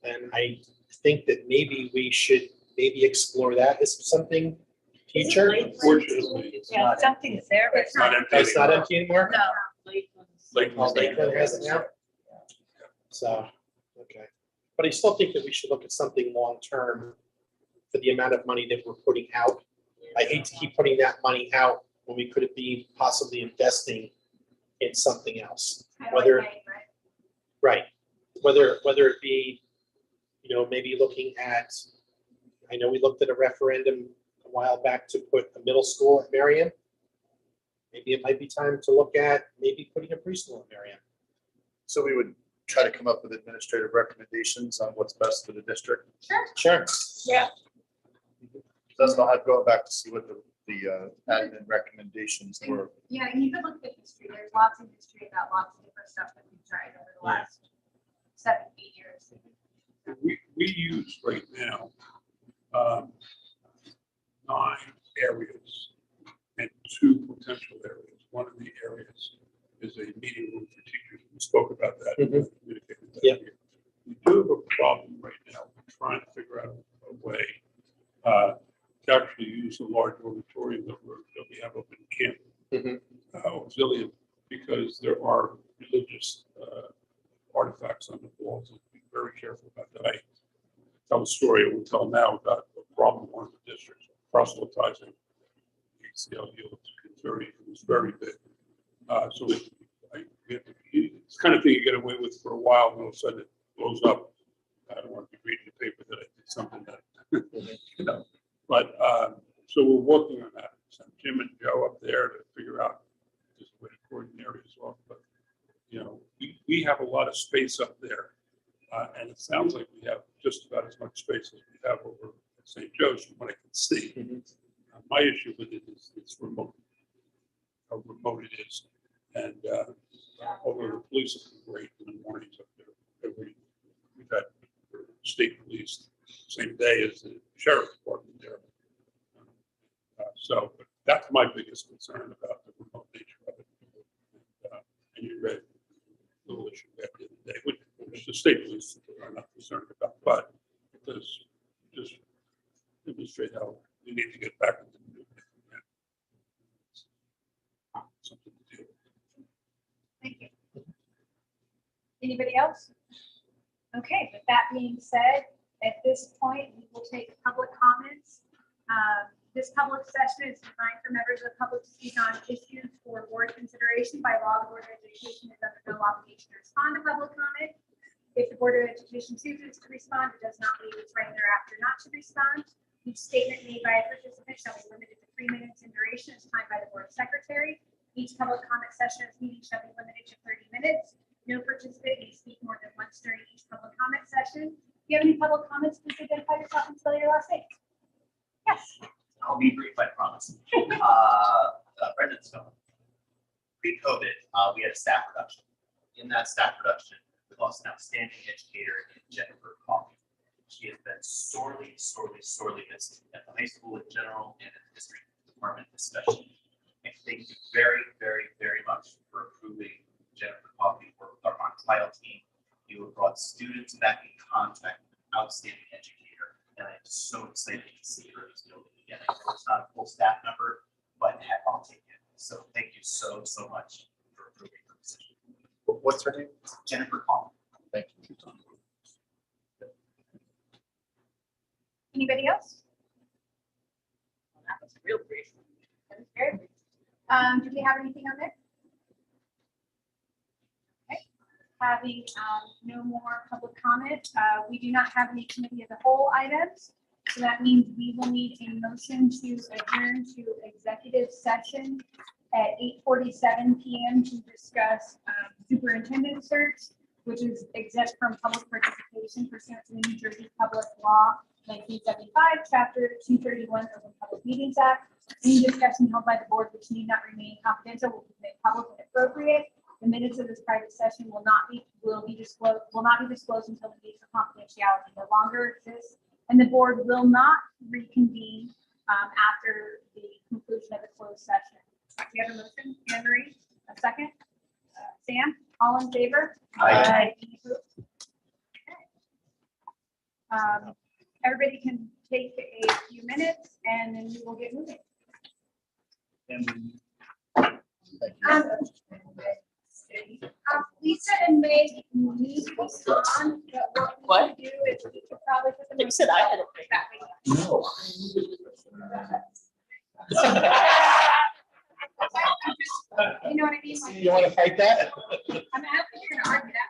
And I think that maybe we should explore that as something future. Unfortunately, Yeah, something's there, but it's not empty. It's not empty anymore? No. Lakeland has it now? So, okay. But I still think that we should look at something long-term for the amount of money that we're putting out. I hate to keep putting that money out when we could be possibly investing in something else. Whether, right, whether it be, maybe looking at, I know we looked at a referendum a while back to put a middle school at Marion. Maybe it might be time to look at maybe putting a preschool at Marion. So we would try to come up with administrative recommendations on what's best for the district. Sure. Yeah. That's not, I'd go back to see what the admin recommendations were. Yeah, and you could look at history. There's lots of history about lots of different stuff that we've tried over the last 7-8 years. We use right now 9 areas and 2 potential areas. One of the areas is a meeting room for teachers and We spoke about that. Mhm. Communicated that Yeah. here. We do have a problem right now. We're trying to figure out a way to actually use the large auditorium that we have up in camp. Auxilium, because there are religious artifacts on the walls. And be very careful about that. I tell a story I will tell now about a problem in one of the districts, proselytizing. It was very big. So it's the kind of thing you get away with for a while, and all of a sudden it blows up. I don't want to be reading the paper that I did something that, you know, but, so we're working on that. Send Jim and Joe up there to figure out just a way to coordinate as well. But, you know, we have a lot of space up there. And it sounds like we have just about as much space as we have over at St. Joe's from what I can see. My issue with it is it's remote, how remote it is. And although the police have been great in the mornings up there, we've had state police same day as the sheriff's department there. So but that's my biggest concern about the remote nature of it. And you read a little issue we had the other day, which the state police are not concerned about, but it does just demonstrate how we need to get back into the new. Something to do. Thank you. Anybody else? Okay, with that being said, at this point, we will take public comments. This public session is designed for members of the public to speak on issues for board consideration. By law, the Board of Education is under no obligation to respond to public comment. If the Board of Education chooses to respond, it does not leave its right thereafter not to respond. Each statement made by a participant shall be limited to 3 minutes in duration as timed by the board secretary. Each public comment session of this meeting shall be limited to 30 minutes. No participant may speak more than once during each public comment session. If you have any public comments, please identify yourself and spell your last name. Yes. I'll be brief, I promise. Brendan Stone. Pre-COVID, we had a staff reduction. In that staff reduction, we lost an outstanding educator in Jennifer Coffey. She has been sorely missed at the high school in general and in the district department especially. And thank you very much for approving Jennifer Coffey for our on-trial team. You have brought students back in contact with an outstanding educator, and I'm so excited to see her in this building again. I know it's not a full staff number, but heck, I'll take it. So thank you so much for approving her position. What's her name? Jennifer Coffey. Thank you. Anybody else? That was real brief. That was very brief. Do we have anything on there? Okay. Having no more public comment, we do not have any committee of the whole items. So that means we will need a motion to adjourn to executive session at 8:47 p.m. to discuss superintendent search, which is exempt from public participation pursuant to the New Jersey Public Law 1975, Chapter 231 Open Public Meetings Act. Any discussion held by the board which need not remain confidential will be made public when appropriate. The minutes of this private session will not be disclosed until the date of confidentiality no longer exists, and the board will not reconvene after the conclusion of the closed session. Do you have a motion, Anne Marie? A second? Sam? All in favor? Aye. Any opposed? Okay. Everybody can take a few minutes and then we will get moving. Lisa and May need to respond, but what we can do is we could probably put them. You said I had a break. That way. No. You know what I mean? Like, You want to fight that? I'm happy you're gonna argue that.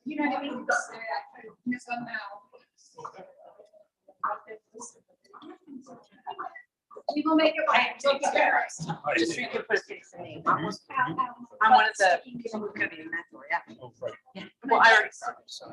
You know what I mean? This one now. We will make it right. We'll be there. Just so you can put a face in the name. I'm one of the people who's gonna be a mentor, yeah. Oh, right. Well, I already started, so.